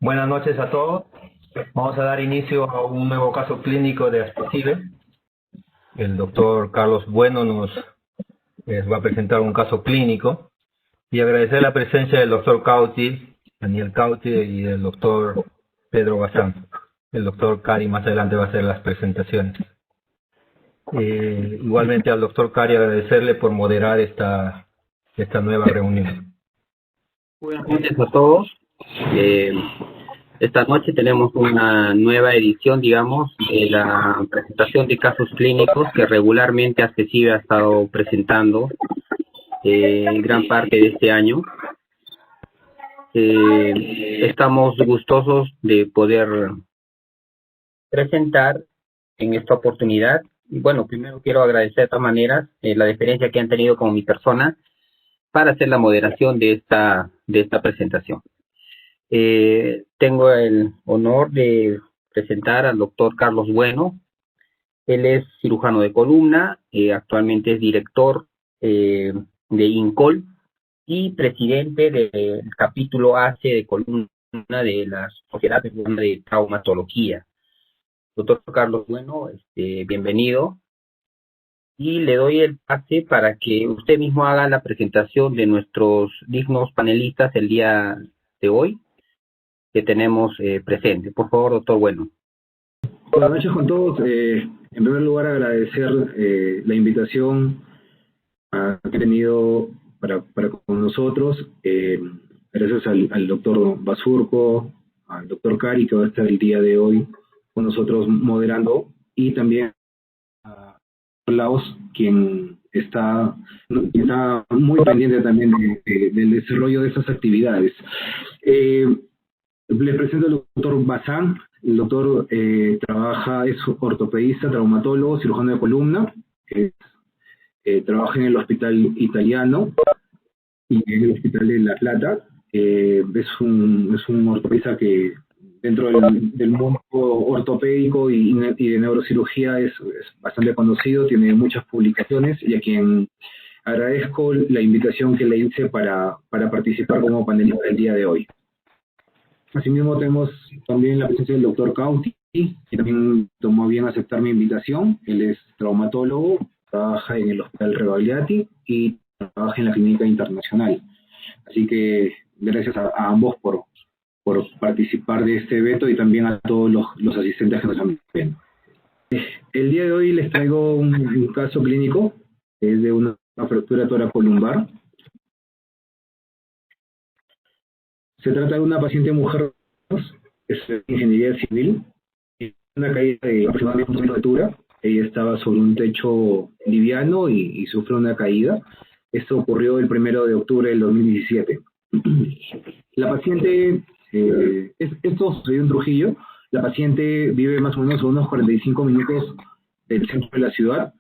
Buenas noches a todos. Vamos a dar inicio a un nuevo caso clínico de aspergillus. El doctor Carlos Bueno nos va a presentar un caso clínico y agradecer la presencia del doctor Cauti, Daniel Cauti y del doctor Pedro Bazán. El doctor Cari más adelante va a hacer las presentaciones. Igualmente al doctor Cari agradecerle por moderar esta nueva reunión. Buenas noches a todos. Esta noche tenemos una nueva edición, digamos, de la presentación de casos clínicos que regularmente ASPECIBE ha estado presentando gran parte de este año. Estamos gustosos de poder presentar en esta oportunidad. Y bueno, primero quiero agradecer de todas maneras la deferencia que han tenido con mi persona para hacer la moderación de esta presentación. Tengo el honor de presentar al doctor Carlos Bueno. Él es cirujano de columna, actualmente es director de INCOL y presidente del capítulo AC de columna de la Sociedad Peruana de Traumatología. Doctor Carlos Bueno, bienvenido. Y le doy el pase para que usted mismo haga la presentación de nuestros dignos panelistas el día de hoy que tenemos presente. Por favor, doctor Bueno. Buenas noches con todos. En primer lugar, agradecer la invitación que ha tenido para con nosotros. Gracias al doctor Basurco, al doctor Cari, que va a estar el día de hoy con nosotros moderando, y también a Laos, quien está muy pendiente también del desarrollo de estas actividades. Les presento al doctor Bazán. El doctor es ortopedista, traumatólogo, cirujano de columna. Trabaja en el hospital italiano y en el hospital de La Plata. Es un ortopedista que dentro del mundo ortopédico y de neurocirugía es bastante conocido, tiene muchas publicaciones, y a quien agradezco la invitación que le hice para participar como panelista el día de hoy. Asimismo, tenemos también la presencia del doctor Cauti, que también tomó bien aceptar mi invitación. Él es traumatólogo, trabaja en el Hospital Rebagliati y trabaja en la Clínica Internacional. Así que gracias a ambos por participar de este evento, y también a todos los asistentes que nos han visto. El día de hoy les traigo un caso clínico, que es de una fractura toracolumbar. Se trata de una paciente mujer, es de ingeniería civil, una caída de aproximadamente 1 metro de altura. Ella estaba sobre un techo liviano y sufrió una caída. Esto ocurrió el 1 de octubre del 2017. La paciente, esto sucedió en Trujillo. La paciente vive más o menos a unos 45 minutos del centro de la ciudad.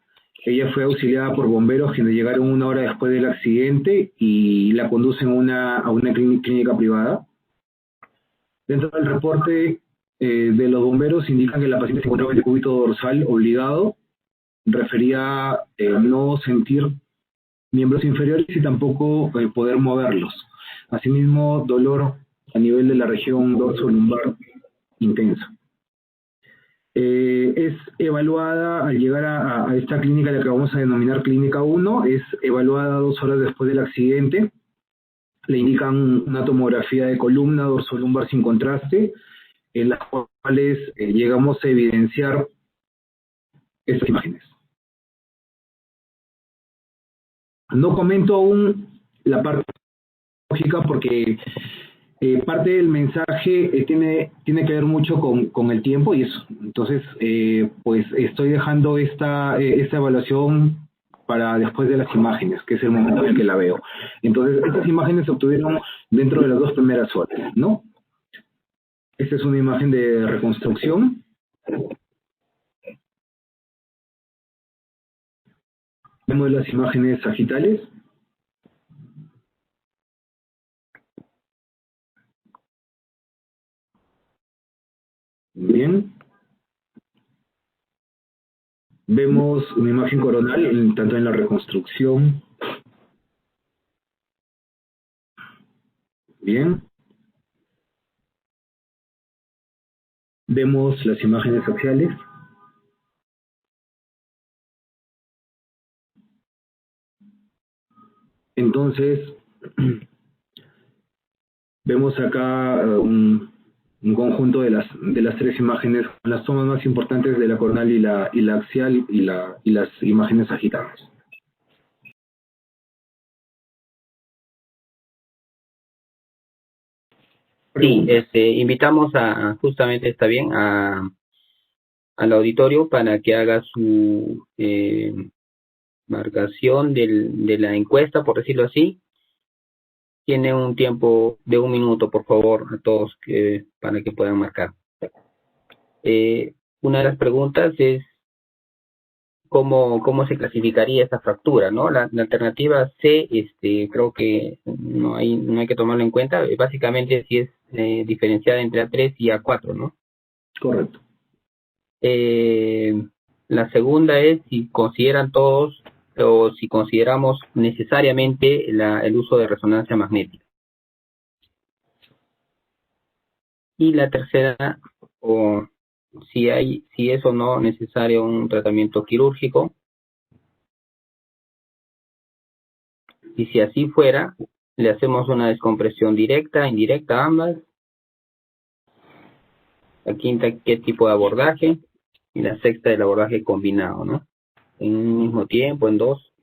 Ella fue auxiliada por bomberos, quienes llegaron 1 hora después del accidente y la conducen a una clínica privada. Dentro del reporte de los bomberos indican que la paciente se encontraba en el cúbito dorsal obligado, refería no sentir miembros inferiores y tampoco poder moverlos. Asimismo, dolor a nivel de la región dorso-lumbar intenso. Es evaluada al llegar a esta clínica, la que vamos a denominar Clínica 1, es evaluada 2 horas después del accidente. Le indican una tomografía de columna dorso-lumbar sin contraste, en las cuales llegamos a evidenciar estas imágenes. No comento aún la parte lógica porque parte del mensaje tiene que ver mucho con el tiempo, y eso. Entonces, pues estoy dejando esta evaluación para después de las imágenes, que es el momento en el que la veo. Entonces, estas imágenes se obtuvieron dentro de las 2 primeras horas, ¿no? Esta es una imagen de reconstrucción. Vemos las imágenes sagitales. Bien. Vemos una imagen coronal, tanto en la reconstrucción. Bien. Vemos las imágenes axiales. Entonces, vemos acá un conjunto de las tres imágenes, las tomas más importantes de la coronal y la axial y las imágenes sagittales. Sí, invitamos justamente está bien, al auditorio para que haga su marcación de la encuesta, por decirlo así. Tiene un tiempo de 1 minuto, por favor, a todos para que puedan marcar. Una de las preguntas es cómo se clasificaría esta fractura, ¿no? La alternativa C, creo que no hay que tomarlo en cuenta. Básicamente si es diferenciada entre A3 y A4, ¿no? Correcto. La segunda es si consideran todos o si consideramos necesariamente el uso de resonancia magnética. Y la tercera, o si es o no necesario un tratamiento quirúrgico. Y si así fuera, le hacemos una descompresión directa, indirecta, ambas. La quinta, qué tipo de abordaje. Y la sexta, el abordaje combinado, ¿no? En un mismo tiempo, en dos.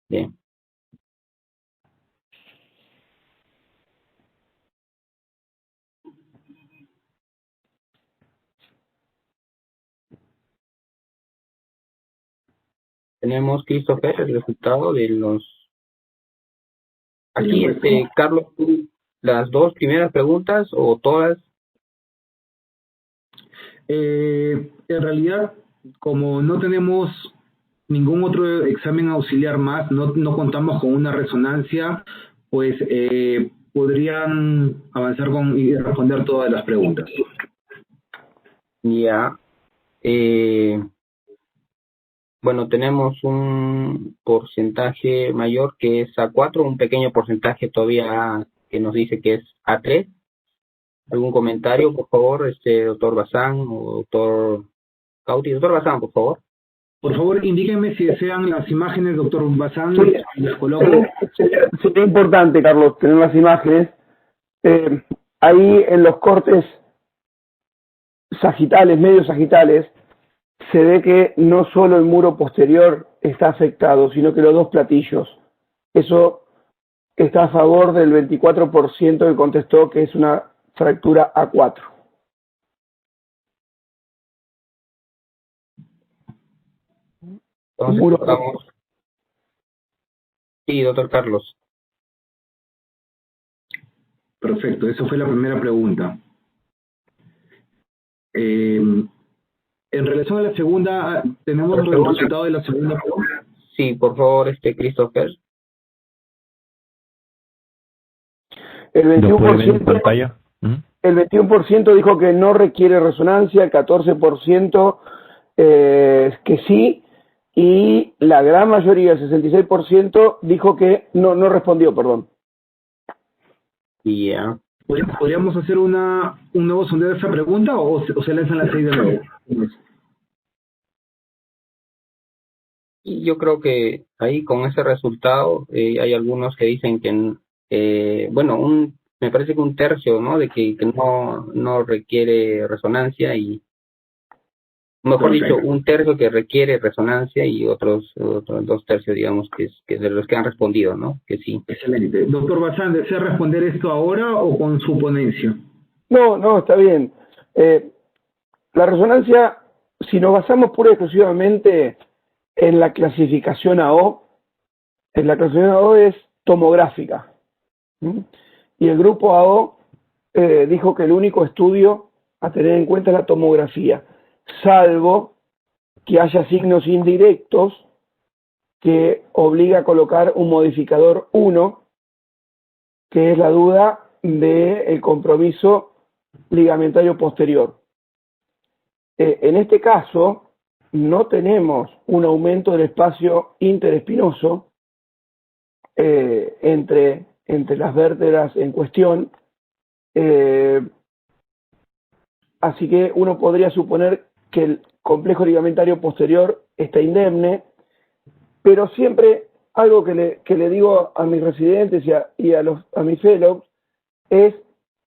Bien. Tenemos, Christopher, el resultado de los... Aquí, Carlos, ¿tú las dos primeras preguntas o todas? En realidad, como no tenemos ningún otro examen auxiliar más, no contamos con una resonancia, pues podrían avanzar y responder todas las preguntas. Ya. Bueno, tenemos un porcentaje mayor que es A4, un pequeño porcentaje todavía que nos dice que es A3. ¿Algún comentario, por favor, doctor Bazán o doctor Cauti? Doctor Bazán, por favor. Por favor, indíquenme si desean las imágenes, doctor Bazán, Sí, las coloco. sería importante, Carlos, tener las imágenes. Ahí en los cortes sagitales, medios sagitales, se ve que no solo el muro posterior está afectado, sino que los dos platillos. Eso está a favor del 24% que contestó que es una fractura A4. Entonces, vamos. Sí, doctor Carlos. Perfecto, esa fue la primera pregunta. En relación a la segunda, ¿tenemos el resultado de la segunda pregunta? Sí, por favor, Christopher. El 21%, el 21% dijo que no requiere resonancia, el 14% que sí, y la gran mayoría, el 66%, dijo que no respondió, perdón. Ya. ¿Podríamos hacer un nuevo sondeo de esa pregunta o se lanzan las 6 de nuevo? Y yo creo que ahí con ese resultado hay algunos que dicen que, bueno, me parece que 1/3, ¿no? De que no requiere resonancia y, mejor dicho, 1/3 que requiere resonancia y otros 2/3, digamos, que de los que han respondido, ¿no? Que sí. Excelente. Doctor Bazán, ¿desea responder esto ahora o con su ponencia? No, está bien. La resonancia, si nos basamos pura y exclusivamente en la clasificación AO, en la clasificación AO es tomográfica. Y el grupo AO dijo que el único estudio a tener en cuenta es la tomografía, salvo que haya signos indirectos que obliga a colocar un modificador 1, que es la duda del compromiso ligamentario posterior. En este caso, no tenemos un aumento del espacio interespinoso, entre las vértebras en cuestión. Así que uno podría suponer que el complejo ligamentario posterior está indemne, pero siempre algo que le digo a mis residentes y a mis fellows es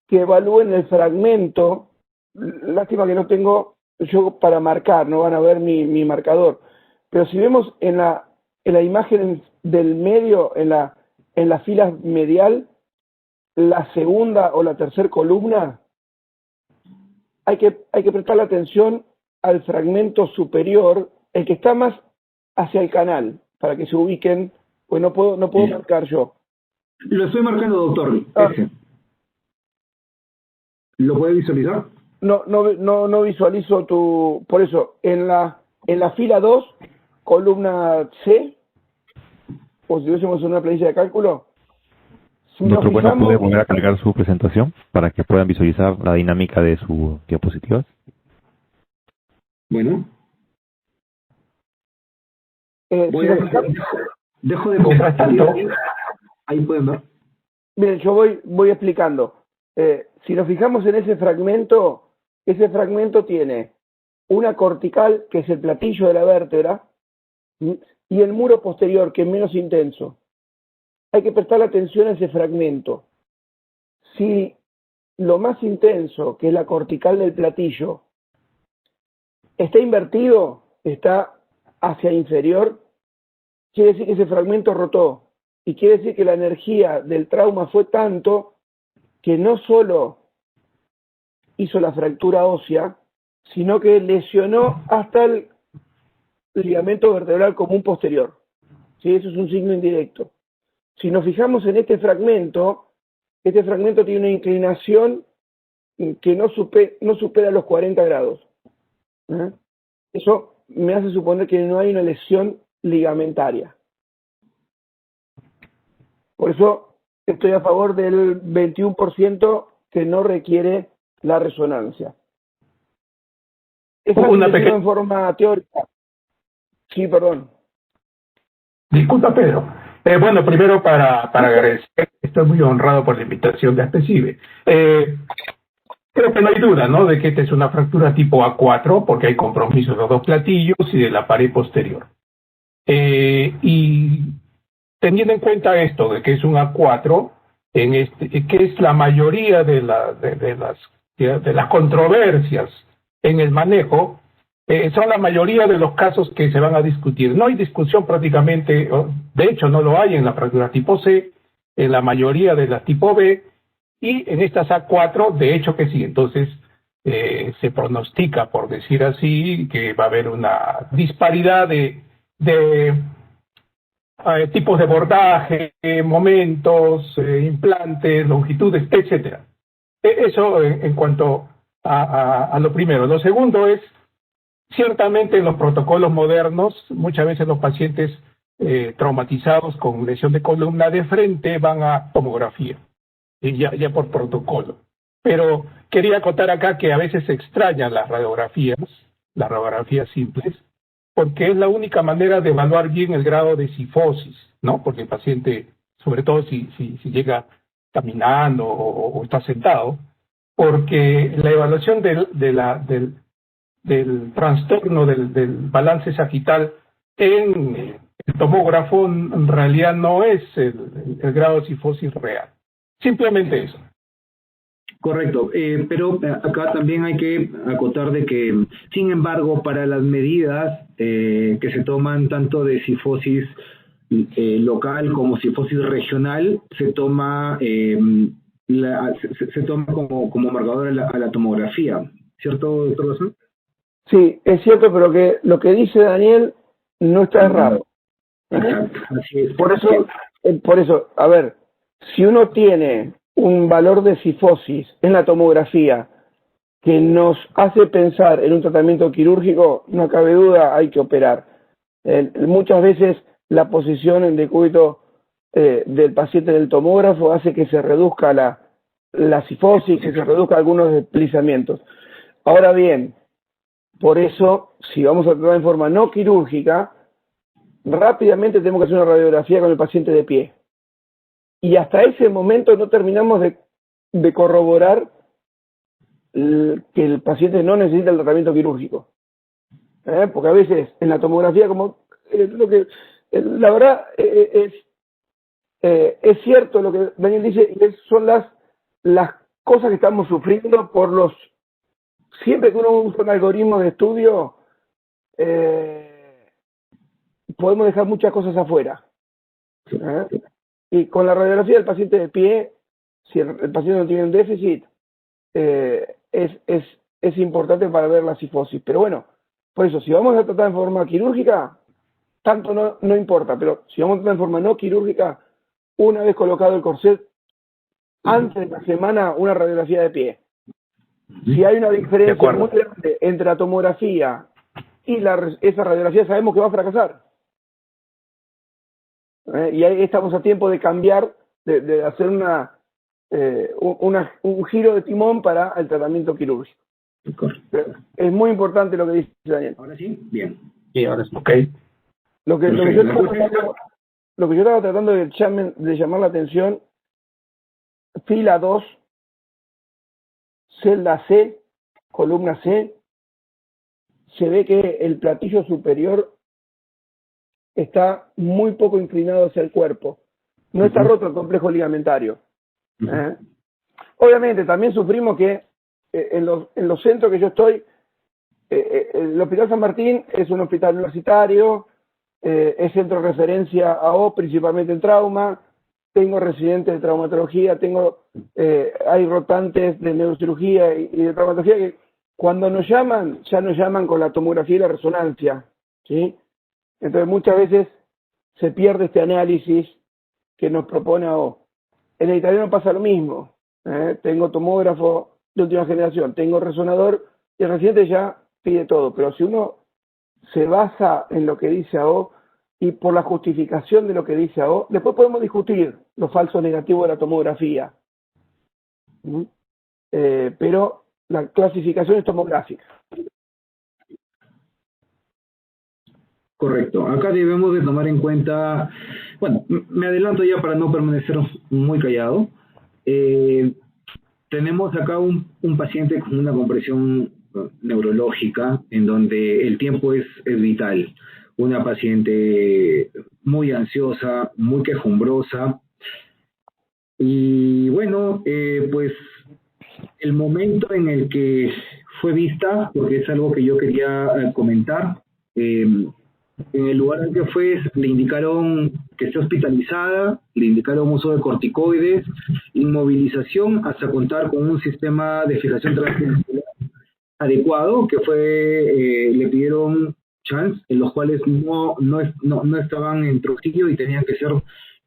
que evalúen el fragmento. Lástima que no tengo yo para marcar, no van a ver mi marcador, pero si vemos en la imagen del medio, en la fila medial, la segunda o la tercera columna, hay que prestarle atención al fragmento superior, el que está más hacia el canal, para que se ubiquen, pues no puedo marcar yo. Lo estoy marcando, doctor. Ese. ¿Lo puede visualizar? No visualizo por eso, en la fila 2, columna C, o si tuviésemos una planilla de cálculo, si Doctor, nos fijamos, ¿puede volver a cargar su presentación para que puedan visualizar la dinámica de su diapositiva? Bueno. si nos fijamos, Dejo de compartir. Ahí pueden ver. miren, yo voy explicando. Si nos fijamos en ese fragmento tiene una cortical, que es el platillo de la vértebra, y el muro posterior, que es menos intenso. Hay que prestar atención a ese fragmento. Si lo más intenso, que es la cortical del platillo, está invertido, está hacia inferior, quiere decir que ese fragmento rotó, y quiere decir que la energía del trauma fue tanto que no solo hizo la fractura ósea, sino que lesionó hasta el ligamento vertebral común posterior. ¿Sí? Eso es un signo indirecto. Si nos fijamos en este fragmento tiene una inclinación que no supera los 40 grados. Eso me hace suponer que no hay una lesión ligamentaria. Por eso estoy a favor del 21% que no requiere la resonancia. Esa Una pequeña... en forma teórica. Sí, perdón. Disculpa, Pedro. Bueno, primero para agradecer, estoy muy honrado por la invitación de ASPECIBE. Creo que no hay duda, ¿no?, de que esta es una fractura tipo A4, porque hay compromiso de los dos platillos y de la pared posterior. Y teniendo en cuenta esto, de que es un A4, que es la mayoría de las controversias en el manejo, son la mayoría de los casos que se van a discutir. No hay discusión prácticamente, de hecho no lo hay en la fractura tipo C, en la mayoría de las tipo B, y en estas A4, de hecho que sí. Entonces se pronostica, por decir así, que va a haber una disparidad de tipos de bordaje, momentos, implantes, longitudes, etcétera. Eso en cuanto a lo primero. Lo segundo es, ciertamente en los protocolos modernos, muchas veces los pacientes traumatizados con lesión de columna de frente van a tomografía, y ya por protocolo. Pero quería acotar acá que a veces se extrañan las radiografías simples, porque es la única manera de evaluar bien el grado de cifosis, ¿no? Porque el paciente, sobre todo si llega caminando o está sentado, porque la evaluación del trastorno del balance sagital en el tomógrafo en realidad no es el grado de cifosis real. Simplemente eso. Correcto, pero acá también hay que acotar de que, sin embargo, para las medidas que se toman tanto de cifosis local como cifosis regional, se toma se toma como marcador a la tomografía, ¿cierto, doctor Bazán? Sí, es cierto, pero que lo que dice Daniel no está errado. Exacto, así es. Por eso, a ver, si uno tiene un valor de cifosis en la tomografía que nos hace pensar en un tratamiento quirúrgico, no cabe duda, hay que operar. Muchas veces la posición en decúbito del paciente en el tomógrafo hace que se reduzca la cifosis, que se reduzca algunos deslizamientos. Ahora bien, por eso, si vamos a tratar en forma no quirúrgica, rápidamente tenemos que hacer una radiografía con el paciente de pie. y hasta ese momento no terminamos de corroborar que el paciente no necesita el tratamiento quirúrgico. Porque a veces en la tomografía, como la verdad es cierto lo que Daniel dice, y son las cosas que estamos sufriendo siempre que uno usa un algoritmo de estudio, podemos dejar muchas cosas afuera. Y con la radiografía del paciente de pie, si el paciente no tiene un déficit, es importante para ver la cifosis. Pero bueno, por eso, si vamos a tratar en forma quirúrgica, tanto no importa, pero si vamos a tratar en forma no quirúrgica, una vez colocado el corset, antes de la semana, una radiografía de pie. Si hay una diferencia muy grande entre la tomografía y esa radiografía, sabemos que va a fracasar. Y ahí estamos a tiempo de cambiar, de hacer un giro de timón para el tratamiento quirúrgico. Es muy importante lo que dice Daniel. ¿Ahora sí? Bien. Sí, ahora sí. Ok. Lo que yo estaba tratando de llamar la atención, fila 2, celda C, columna C, se ve que el platillo superior está muy poco inclinado hacia el cuerpo. No está roto el complejo ligamentario. Obviamente, también sufrimos que en los centros que yo estoy, el Hospital San Martín es un hospital universitario, es centro de referencia AO, principalmente en trauma, tengo residentes de traumatología, hay rotantes de neurocirugía y de traumatología que cuando nos llaman, ya nos llaman con la tomografía y la resonancia, ¿sí? Entonces muchas veces se pierde este análisis que nos propone AO. En el italiano pasa lo mismo, tengo tomógrafo de última generación, tengo resonador y el residente ya pide todo, pero si uno se basa en lo que dice AO y por la justificación de lo que dice AO, después podemos discutir los falsos negativos de la tomografía. Pero la clasificación es tomográfica. Correcto. Acá debemos de tomar en cuenta, bueno, me adelanto ya para no permanecer muy callado. Tenemos acá un paciente con una compresión neurológica en donde el tiempo es vital. Una paciente muy ansiosa, muy quejumbrosa. Y bueno, pues el momento en el que fue vista, porque es algo que yo quería comentar, en el lugar al que fue, le indicaron que esté hospitalizada, le indicaron uso de corticoides, inmovilización hasta contar con un sistema de fijación transmuscular adecuado, que fue, le pidieron chance, en los cuales no estaban en Trujillo y tenían que ser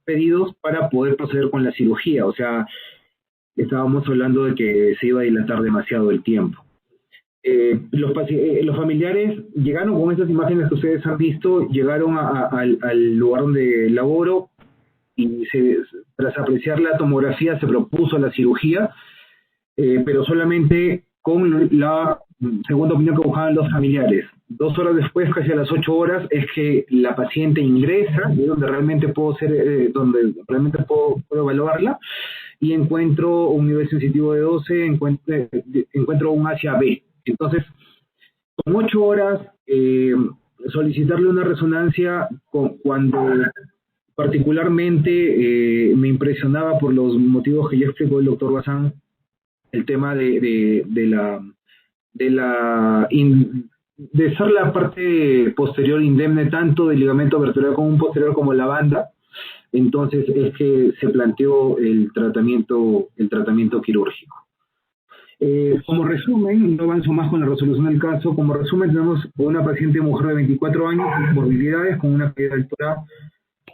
pedidos para poder proceder con la cirugía. O sea, estábamos hablando de que se iba a dilatar demasiado el tiempo. Los familiares llegaron con estas imágenes que ustedes han visto, llegaron al lugar donde laboro y tras apreciar la tomografía se propuso la cirugía, pero solamente con la segunda opinión que buscaban los familiares. 2 horas después, casi a las 8 horas, es que la paciente ingresa, donde realmente puedo evaluarla, y encuentro un nivel sensitivo de 12, encuentro un Asia B. Entonces, con 8 horas, solicitarle una resonancia cuando particularmente me impresionaba por los motivos que ya explicó el doctor Bazán, el tema de ser la parte posterior indemne tanto del ligamento vertebral como un posterior como la banda. Entonces es que se planteó el tratamiento quirúrgico. Como resumen, no avanzo más con la resolución del caso, como resumen tenemos una paciente mujer de 24 años con morbilidades, con una caída del tórax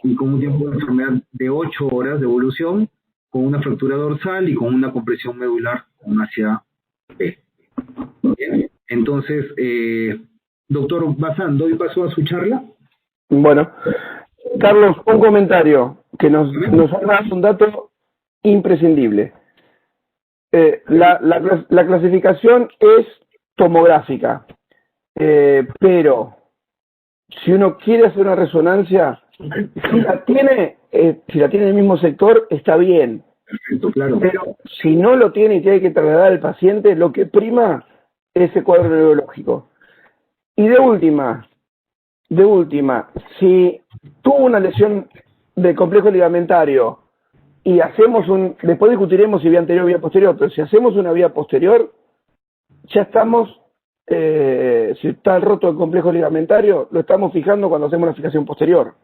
y con un tiempo de enfermedad de 8 horas de evolución, con una fractura dorsal y con una compresión medular con Asia B. Bien. Entonces, doctor Bazán, doy paso a su charla. Bueno, Carlos, un comentario que nos da un dato imprescindible. La clasificación es tomográfica, pero si uno quiere hacer una resonancia, Si la tiene en el mismo sector, está bien. Perfecto, claro. Pero si no lo tiene y tiene que trasladar al paciente, lo que prima es ese cuadro neurológico. Y de última, si tuvo una lesión del complejo ligamentario y después discutiremos si vía anterior o vía posterior, pero si hacemos una vía posterior, ya estamos, si está roto el complejo ligamentario, lo estamos fijando cuando hacemos la fijación posterior.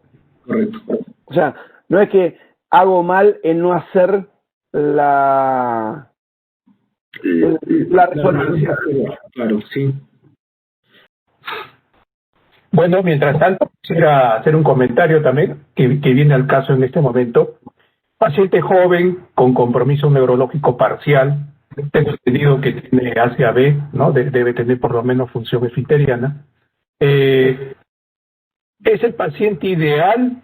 Correcto. O sea, no es que hago mal en no hacer la resonancia. Claro, sí. Bueno, mientras tanto, quisiera hacer un comentario también que viene al caso en este momento. Paciente joven con compromiso neurológico parcial, tengo entendido que tiene ACAB, ¿no? Debe tener por lo menos función esfinteriana. ¿Es el paciente ideal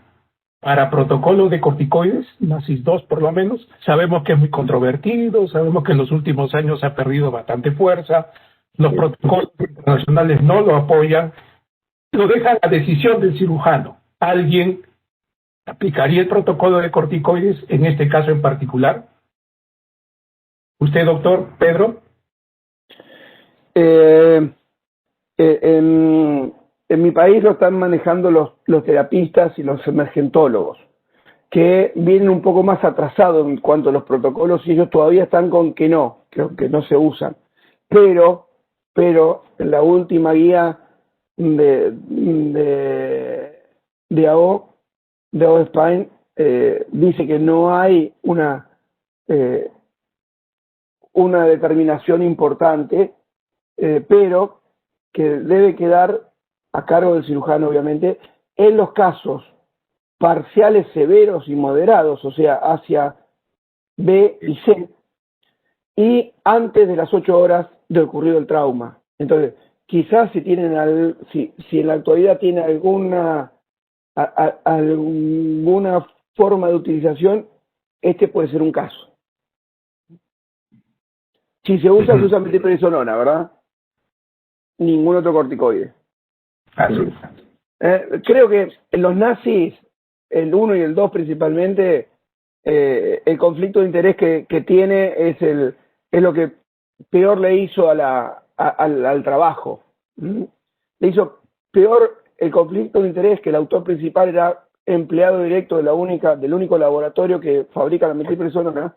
para protocolos de corticoides, NACIS 2 por lo menos? Sabemos que es muy controvertido, sabemos que en los últimos años ha perdido bastante fuerza, los protocolos internacionales no lo apoyan, lo deja a la decisión del cirujano. ¿Alguien aplicaría el protocolo de corticoides en este caso en particular? ¿Usted, doctor Pedro? En mi país lo están manejando los terapistas y los emergentólogos, que vienen un poco más atrasados en cuanto a los protocolos y ellos todavía están con que no se usan. Pero en la última guía de AO Spine dice que no hay una determinación importante, pero que debe quedar a cargo del cirujano, obviamente, en los casos parciales severos y moderados, o sea, hacia B y C, y antes de las 8 horas de ocurrido el trauma. Entonces, quizás si en la actualidad tiene alguna forma de utilización, este puede ser un caso. Si se usa metilprednisona, ¿verdad? Ningún otro corticoide. Así. Creo que en los nazis, el 1 y el 2 principalmente, el conflicto de interés que tiene es lo que peor le hizo al trabajo. Le hizo peor el conflicto de interés, que el autor principal era empleado directo del único laboratorio que fabrica la metilprednisona.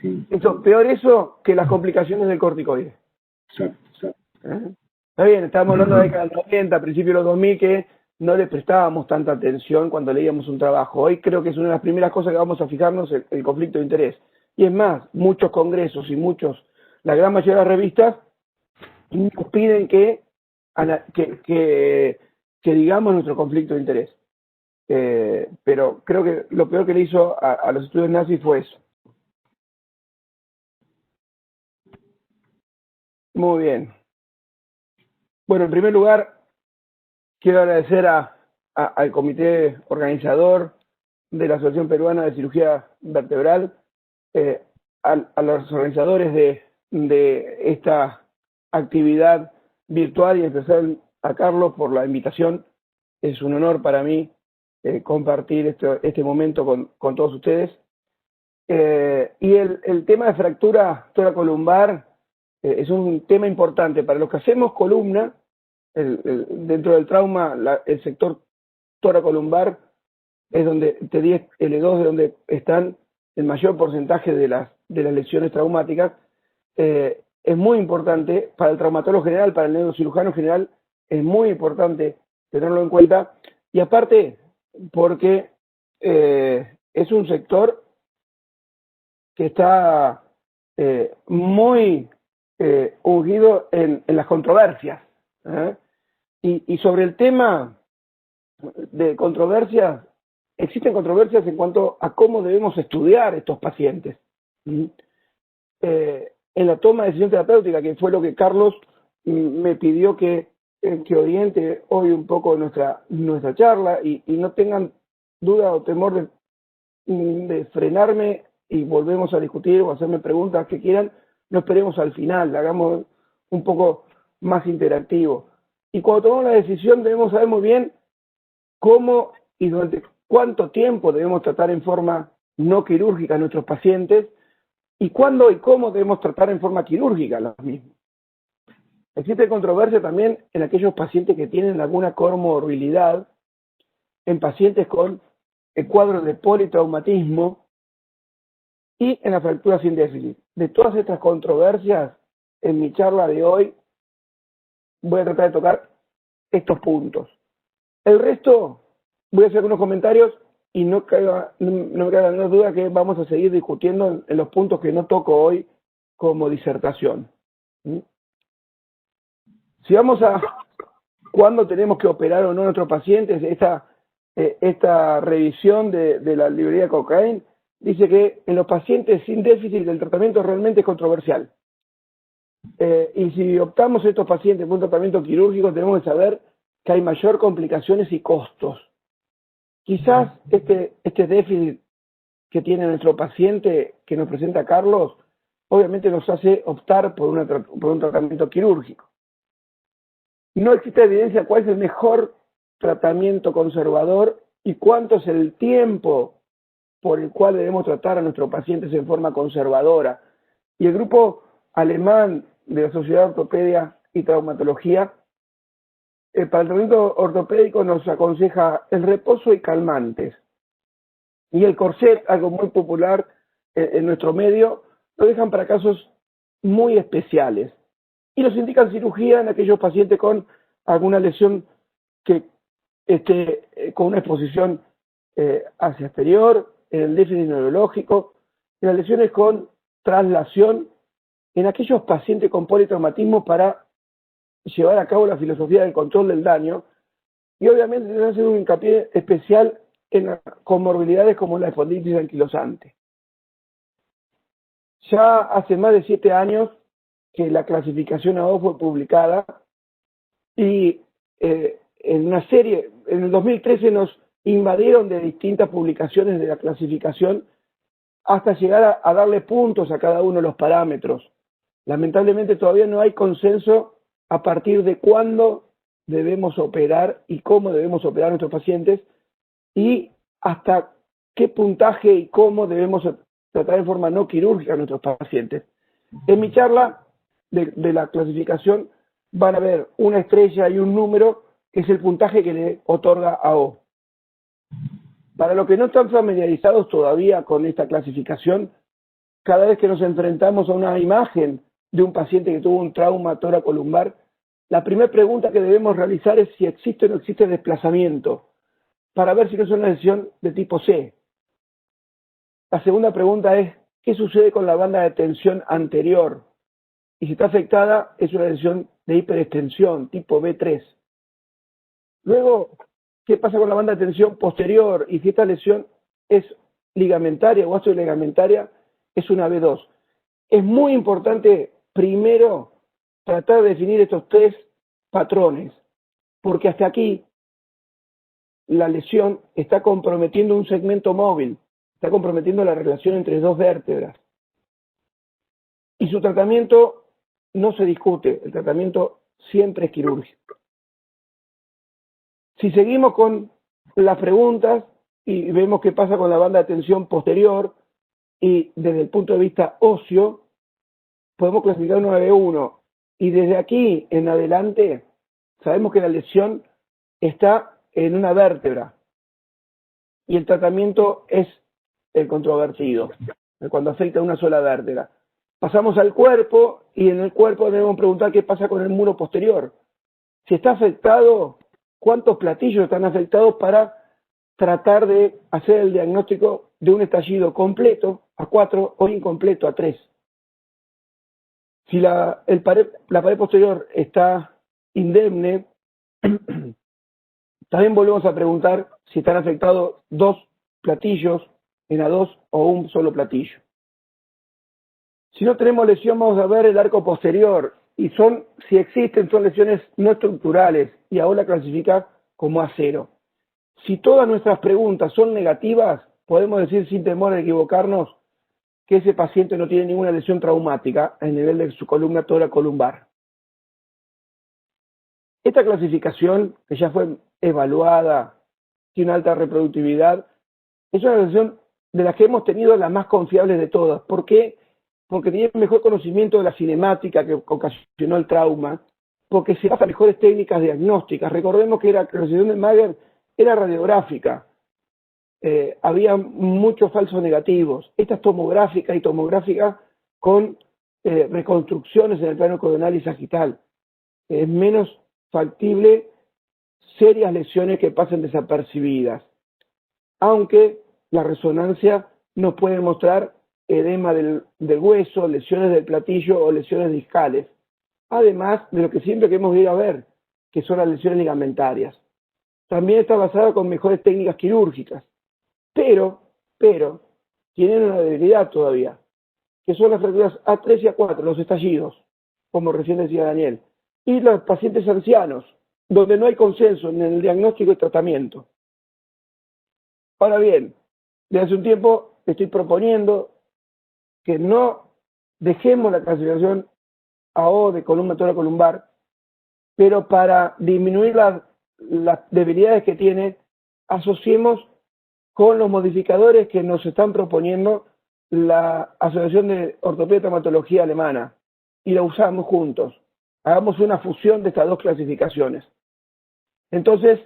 Sí. Peor eso que las complicaciones del corticoide. Exacto. Está bien, estábamos hablando de la década del 90, principios de los 2000, que no le prestábamos tanta atención cuando leíamos un trabajo. Hoy creo que es una de las primeras cosas que vamos a fijarnos, el conflicto de interés. Y es más, muchos congresos y la gran mayoría de las revistas nos piden que digamos nuestro conflicto de interés. Pero creo que lo peor que le hizo a los estudios nazis fue eso. Muy bien. Bueno, en primer lugar, quiero agradecer al comité organizador de la Asociación Peruana de Cirugía Vertebral, a los organizadores de esta actividad virtual y en especial a Carlos por la invitación. Es un honor para mí compartir este momento con todos ustedes. Y el tema de fractura toracolumbar es un tema importante. Para los que hacemos columna, dentro del trauma, el sector toracolumbar es donde L2 es donde están el mayor porcentaje de las lesiones traumáticas. Es muy importante para el traumatólogo general, para el neurocirujano general, es muy importante tenerlo en cuenta. Y aparte, porque es un sector que está muy ungido en las controversias. Y sobre el tema de controversias, existen controversias en cuanto a cómo debemos estudiar estos pacientes. En la toma de decisión terapéutica, que fue lo que Carlos me pidió que oriente hoy un poco nuestra charla, y no tengan duda o temor de frenarme y volvemos a discutir o hacerme preguntas que quieran, no esperemos al final, hagamos un poco más interactivo. Y cuando tomamos la decisión debemos saber muy bien cómo y durante cuánto tiempo debemos tratar en forma no quirúrgica a nuestros pacientes y cuándo y cómo debemos tratar en forma quirúrgica a los mismos. Existe controversia también en aquellos pacientes que tienen alguna comorbilidad, en pacientes con cuadros de politraumatismo y en la fractura sin déficit. De todas estas controversias, en mi charla de hoy voy a tratar de tocar estos puntos. El resto, voy a hacer unos comentarios y no me queda la menor duda que vamos a seguir discutiendo en los puntos que no toco hoy como disertación. Si vamos a cuándo tenemos que operar o no a nuestros pacientes, esta revisión de la librería Cochrane dice que en los pacientes sin déficit el tratamiento realmente es controversial. Y si optamos estos pacientes por un tratamiento quirúrgico, tenemos que saber que hay mayor complicaciones y costos. Quizás este déficit que tiene nuestro paciente, que nos presenta Carlos, obviamente nos hace optar por un tratamiento quirúrgico. No existe evidencia cuál es el mejor tratamiento conservador y cuánto es el tiempo por el cual debemos tratar a nuestros pacientes en forma conservadora. Y el grupo alemán de la Sociedad de Ortopedia y Traumatología, para el tratamiento ortopédico nos aconseja el reposo y calmantes. Y el corset, algo muy popular en nuestro medio, lo dejan para casos muy especiales. Y nos indican cirugía en aquellos pacientes con alguna lesión que esté con una exposición hacia exterior, en el déficit neurológico, en las lesiones con traslación, en aquellos pacientes con politraumatismo para llevar a cabo la filosofía del control del daño, y obviamente se hace un hincapié especial en comorbilidades como la espondilitis anquilosante. Ya hace más de 7 años que la clasificación AO fue publicada y en una serie, en el 2013 nos invadieron de distintas publicaciones de la clasificación hasta llegar a darle puntos a cada uno de los parámetros. Lamentablemente todavía no hay consenso a partir de cuándo debemos operar y cómo debemos operar a nuestros pacientes y hasta qué puntaje y cómo debemos tratar de forma no quirúrgica a nuestros pacientes. En mi charla de la clasificación van a ver una estrella y un número que es el puntaje que le otorga AO. Para los que no están familiarizados todavía con esta clasificación, cada vez que nos enfrentamos a una imagen de un paciente que tuvo un trauma toracolumbar, la primera pregunta que debemos realizar es si existe o no existe desplazamiento, para ver si no es una lesión de tipo C. La segunda pregunta es, ¿qué sucede con la banda de tensión anterior? Y si está afectada, es una lesión de hiperextensión, tipo B3. Luego, ¿qué pasa con la banda de tensión posterior? Y si esta lesión es ligamentaria o osteoligamentaria, es una B2. Es muy importante, primero, tratar de definir estos 3 patrones, porque hasta aquí la lesión está comprometiendo un segmento móvil, está comprometiendo la relación entre 2 vértebras. Y su tratamiento no se discute, el tratamiento siempre es quirúrgico. Si seguimos con las preguntas y vemos qué pasa con la banda de tensión posterior y desde el punto de vista óseo, podemos clasificar una B1 y desde aquí en adelante sabemos que la lesión está en una vértebra y el tratamiento es el controvertido, cuando afecta a una sola vértebra. Pasamos al cuerpo y en el cuerpo debemos preguntar qué pasa con el muro posterior. Si está afectado, ¿cuántos platillos están afectados para tratar de hacer el diagnóstico de un estallido completo a 4 o incompleto a 3? Si la pared posterior está indemne, también volvemos a preguntar si están afectados 2 platillos en A2 o un solo platillo. Si no tenemos lesión, vamos a ver el arco posterior. Y si existen, son lesiones no estructurales. Y ahora la clasifica como A0. Si todas nuestras preguntas son negativas, podemos decir sin temor a equivocarnos que ese paciente no tiene ninguna lesión traumática a nivel de su columna toracolumbar. Esta clasificación, que ya fue evaluada tiene alta reproductividad. Es una asociación de las que hemos tenido las más confiables de todas. ¿Por qué? Porque tiene mejor conocimiento de la cinemática que ocasionó el trauma, porque se basa en mejores técnicas diagnósticas. Recordemos que la asociación de Mager era radiográfica. Había muchos falsos negativos. Esta es tomográfica y tomográfica con reconstrucciones en el plano coronal y sagital. Es menos factible serias lesiones que pasen desapercibidas, aunque la resonancia nos puede mostrar edema del hueso, lesiones del platillo o lesiones discales, además de lo que siempre queremos ir a ver, que son las lesiones ligamentarias. También está basada con mejores técnicas quirúrgicas, pero tienen una debilidad todavía, que son las fracturas A3 y A4, los estallidos, como recién decía Daniel, y los pacientes ancianos, donde no hay consenso en el diagnóstico y tratamiento. Ahora bien, desde hace un tiempo estoy proponiendo que no dejemos la clasificación AO de columna toracolumbar, pero para disminuir las debilidades que tiene, asociemos con los modificadores que nos están proponiendo la Asociación de Ortopedia y Traumatología Alemana, y la usamos juntos. Hagamos una fusión de estas dos clasificaciones. Entonces,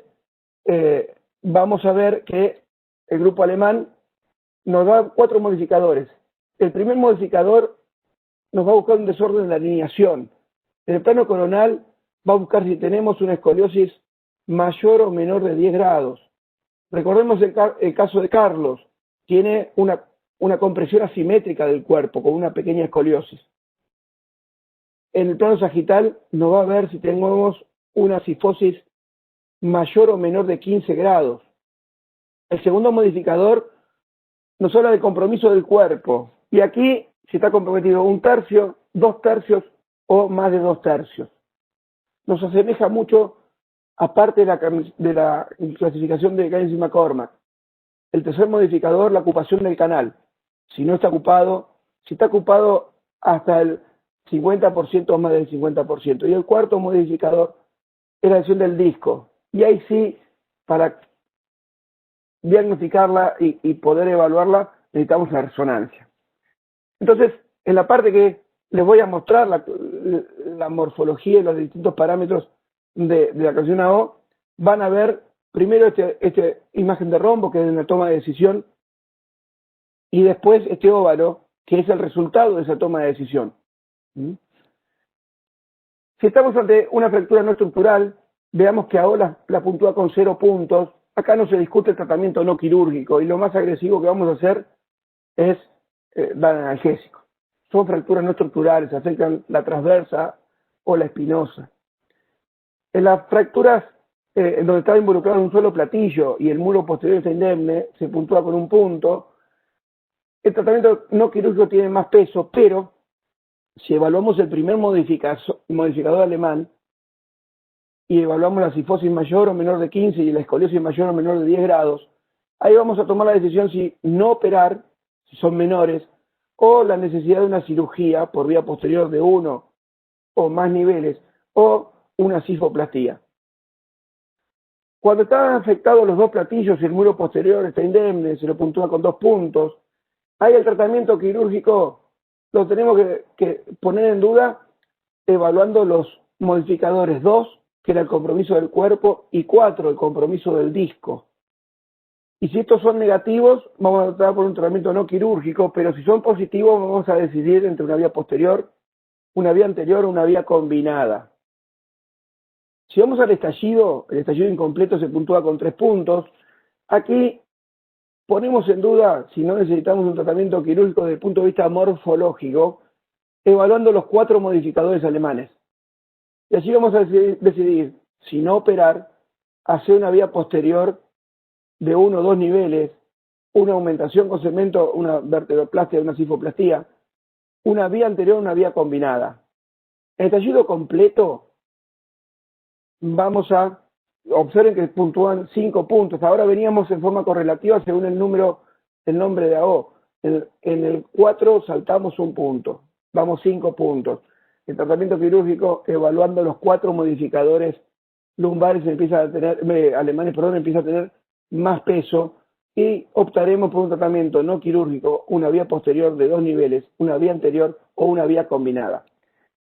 vamos a ver que el grupo alemán nos da 4 modificadores. El primer modificador nos va a buscar un desorden en la alineación. En el plano coronal va a buscar si tenemos una escoliosis mayor o menor de 10 grados. Recordemos el caso de Carlos. Tiene una compresión asimétrica del cuerpo con una pequeña escoliosis. En el plano sagital nos va a ver si tenemos una cifosis mayor o menor de 15 grados. El segundo modificador nos habla de compromiso del cuerpo. Y aquí si está comprometido 1/3, 2/3 o más de 2/3. Nos asemeja mucho, aparte de la clasificación de Gaines y McCormack. El tercer modificador, la ocupación del canal. Si no está ocupado, si está ocupado hasta el 50% o más del 50%. Y el cuarto modificador es la lesión del disco. Y ahí sí, para diagnosticarla y poder evaluarla, necesitamos la resonancia. Entonces, en la parte que les voy a mostrar la morfología y los distintos parámetros de la clasificación AO, van a ver primero esta imagen de rombo, que es una toma de decisión, y después este óvalo, que es el resultado de esa toma de decisión. Si estamos ante una fractura no estructural, veamos que AO la puntúa con 0 puntos. Acá no se discute el tratamiento no quirúrgico, y lo más agresivo que vamos a hacer es dar analgésico. Son fracturas no estructurales, afectan la transversa o la espinosa. En las fracturas en donde está involucrado un solo platillo y el muro posterior está indemne, se puntúa con 1 punto. El tratamiento no quirúrgico tiene más peso, pero si evaluamos el primer modificador alemán y evaluamos la cifosis mayor o menor de 15 y la escoliosis mayor o menor de 10 grados, ahí vamos a tomar la decisión si no operar, si son menores, o la necesidad de una cirugía por vía posterior de 1 o más niveles, o una cifoplastía. Cuando están afectados los dos platillos y el muro posterior está indemne, se lo puntúa con 2 puntos, ahí el tratamiento quirúrgico lo tenemos que poner en duda evaluando los modificadores 2, que era el compromiso del cuerpo, y 4, el compromiso del disco. Y si estos son negativos, vamos a optar por un tratamiento no quirúrgico, pero si son positivos, vamos a decidir entre una vía posterior, una vía anterior o una vía combinada. Si vamos al estallido, el estallido incompleto se puntúa con 3 puntos. Aquí ponemos en duda si no necesitamos un tratamiento quirúrgico desde el punto de vista morfológico, evaluando los 4 modificadores alemanes. Y así vamos a decidir si no operar, hacer una vía posterior de 1 o 2 niveles, una aumentación con cemento, una vertebroplastia, una cifoplastía, una vía anterior, una vía combinada. En el estallido completo vamos a observen que puntúan 5 puntos. Ahora veníamos en forma correlativa según el nombre de AO. En el 4 saltamos 1 punto. Vamos 5 puntos. El tratamiento quirúrgico, evaluando los 4 modificadores lumbares, alemanes, empieza a tener más peso y optaremos por un tratamiento no quirúrgico, una vía posterior de 2 niveles, una vía anterior o una vía combinada.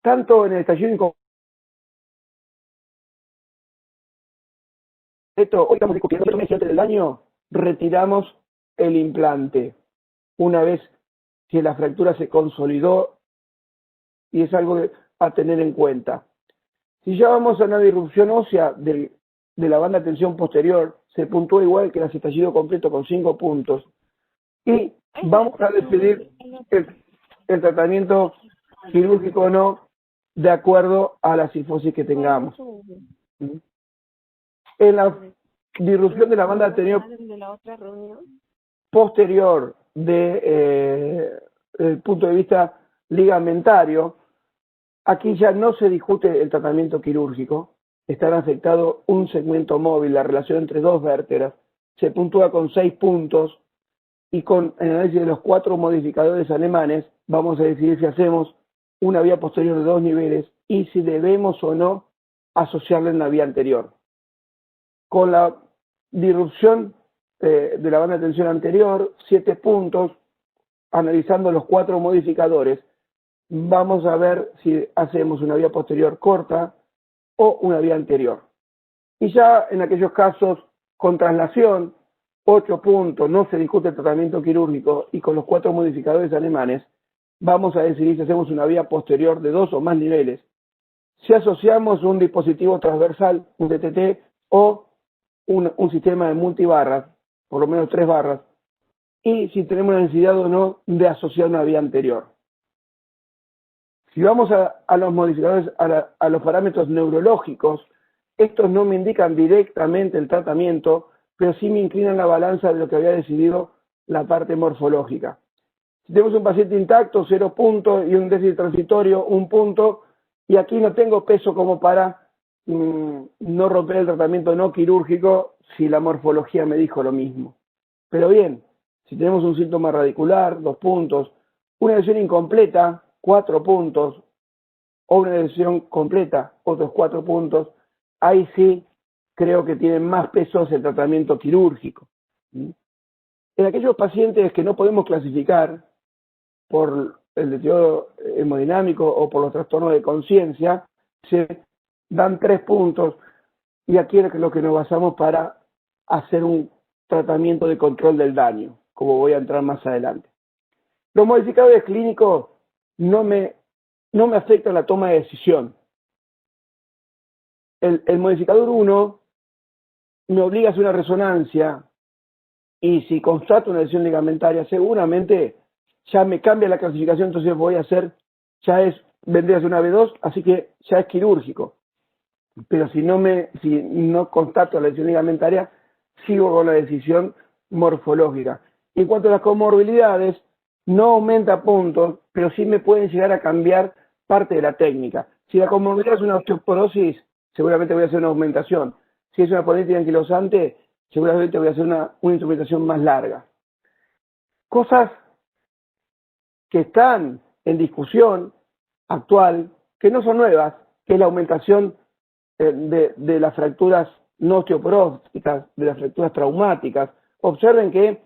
Tanto en el estallido incompleto, hoy estamos discutiendo que antes del daño retiramos el implante una vez que la fractura se consolidó, y es algo a tener en cuenta. Si ya vamos a una disrupción ósea de la banda de tensión posterior, se puntúa igual que el estallido completo con 5 puntos. Y vamos a decidir el tratamiento quirúrgico o no de acuerdo a la cifosis que tengamos. En la disrupción de la banda de tensión posterior el punto de vista ligamentario, aquí ya no se discute el tratamiento quirúrgico, estará afectado un segmento móvil, la relación entre dos vértebras, se puntúa con 6 puntos y con el análisis de los 4 modificadores alemanes vamos a decidir si hacemos una vía posterior de 2 niveles y si debemos o no asociarla en la vía anterior. Con la disrupción de la banda de tensión anterior, 7 puntos, analizando los 4 modificadores, vamos a ver si hacemos una vía posterior corta o una vía anterior. Y ya en aquellos casos con traslación, 8 puntos, no se discute el tratamiento quirúrgico y con los 4 modificadores alemanes, vamos a decidir si hacemos una vía posterior de 2 o más niveles, si asociamos un dispositivo transversal, un DTT, o un sistema de multibarras, por lo menos 3 barras, y si tenemos la necesidad o no de asociar una vía anterior. Si vamos a los modificadores, a los parámetros neurológicos, estos no me indican directamente el tratamiento, pero sí me inclinan la balanza de lo que había decidido la parte morfológica. Si tenemos un paciente intacto, 0 puntos, y un déficit transitorio, 1 punto, y aquí no tengo peso como para no romper el tratamiento no quirúrgico si la morfología me dijo lo mismo. Pero bien, si tenemos un síntoma radicular, 2 puntos, una lesión incompleta, 4 puntos, o una lesión completa, otros 4 puntos, ahí sí creo que tienen más pesos el tratamiento quirúrgico. En aquellos pacientes que no podemos clasificar por el deterioro hemodinámico o por los trastornos de conciencia, se dan 3 puntos y aquí es lo que nos basamos para hacer un tratamiento de control del daño, como voy a entrar más adelante. Los modificadores clínicos no me afectan la toma de decisión. El modificador 1 me obliga a hacer una resonancia y si constato una lesión ligamentaria, seguramente ya me cambia la clasificación, entonces voy a hacer, vendría a ser una B2, así que ya es quirúrgico. Pero si no constato la lesión ligamentaria, sigo con la decisión morfológica. Y en cuanto a las comorbilidades, no aumenta puntos, pero sí me pueden llegar a cambiar parte de la técnica. Si la comorbilidad es una osteoporosis, seguramente voy a hacer una aumentación. Si es una política anquilosante, seguramente voy a hacer una instrumentación más larga. Cosas que están en discusión actual, que no son nuevas, que es la aumentación de las fracturas no osteoporóticas, de las fracturas traumáticas. Observen que,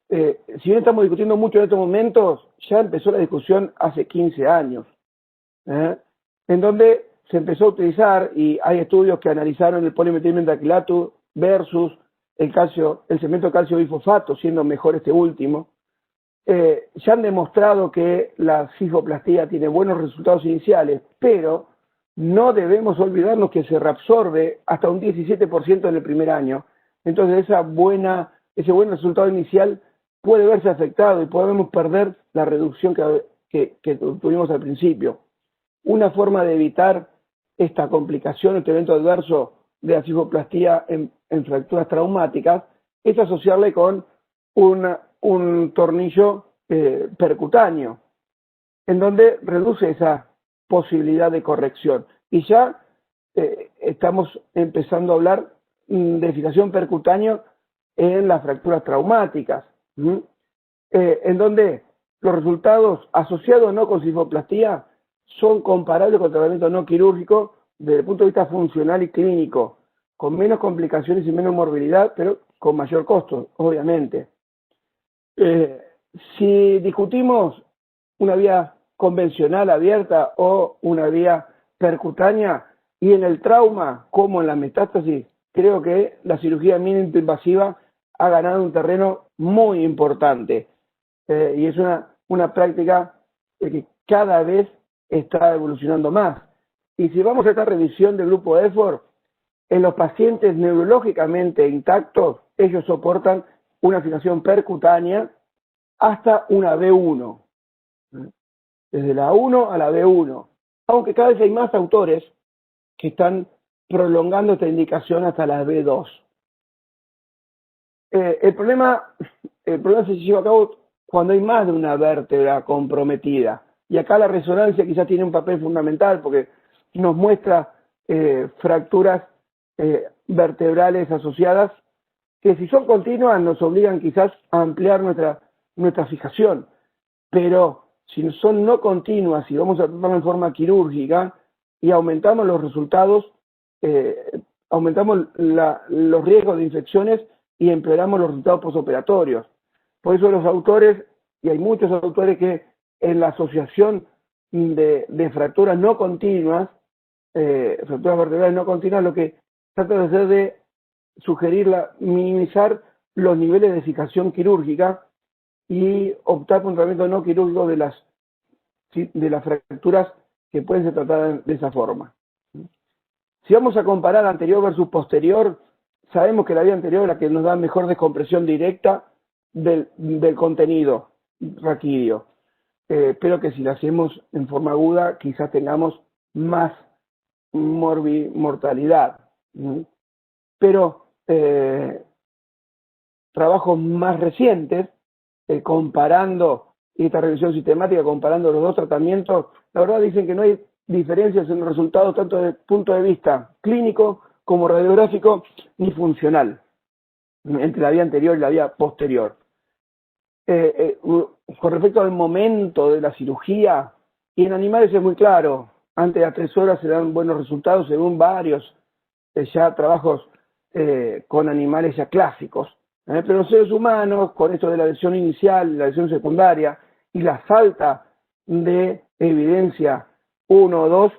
si bien estamos discutiendo mucho en estos momentos, ya empezó la discusión hace 15 años, en donde se empezó a utilizar, y hay estudios que analizaron el polimetilmetacrilato versus el cemento de calcio bifosfato, siendo mejor este último. Ya han demostrado que la cifoplastía tiene buenos resultados iniciales, pero no debemos olvidarnos que se reabsorbe hasta un 17% en el primer año. Entonces ese buen resultado inicial puede verse afectado y podemos perder la reducción que tuvimos al principio. Una forma de evitar esta complicación, este evento adverso de la cifoplastía en fracturas traumáticas, es asociarle con un tornillo percutáneo, en donde reduce esa posibilidad de corrección. Y ya estamos empezando a hablar de fijación percutánea en las fracturas traumáticas, en donde los resultados asociados o no con cifoplastía son comparables con tratamiento no quirúrgico desde el punto de vista funcional y clínico, con menos complicaciones y menos morbilidad, pero con mayor costo, obviamente. Si discutimos una vía convencional abierta o una vía percutánea, y en el trauma como en la metástasis, creo que la cirugía mínimo invasiva ha ganado un terreno muy importante. Y es una práctica que cada vez está evolucionando más. Y si vamos a esta revisión del grupo EFOR, en los pacientes neurológicamente intactos, ellos soportan una fijación percutánea hasta una B1, desde la 1 a la B1, aunque cada vez hay más autores que están prolongando esta indicación hasta la B2. El problema se lleva a cabo cuando hay más de una vértebra comprometida, y acá la resonancia quizás tiene un papel fundamental porque nos muestra fracturas vertebrales asociadas que, si son continuas, nos obligan quizás a ampliar nuestra fijación, pero si son no continuas y vamos a tratarlo en forma quirúrgica y aumentamos los resultados, aumentamos los riesgos de infecciones y empeoramos los resultados postoperatorios. Por eso los autores, y hay muchos autores que en la asociación de fracturas no continuas, fracturas vertebrales no continuas, lo que trata de hacer de minimizar los niveles de fijación quirúrgica y optar por un tratamiento no quirúrgico de las fracturas que pueden ser tratadas de esa forma. Si vamos a comparar anterior versus posterior, sabemos que la vía anterior es la que nos da mejor descompresión directa del contenido raquídeo, pero que si la hacemos en forma aguda quizás tengamos más mortalidad. Pero trabajos más recientes, comparando esta revisión sistemática, comparando los dos tratamientos, la verdad dicen que no hay diferencias en los resultados tanto desde el punto de vista clínico como radiográfico ni funcional entre la vía anterior y la vía posterior. Con respecto al momento de la cirugía, y en animales es muy claro, antes de las 3 horas se dan buenos resultados según varios ya trabajos con animales ya clásicos. Pero los seres humanos, con esto de la lesión inicial, la lesión secundaria y la falta de evidencia 1 o 2,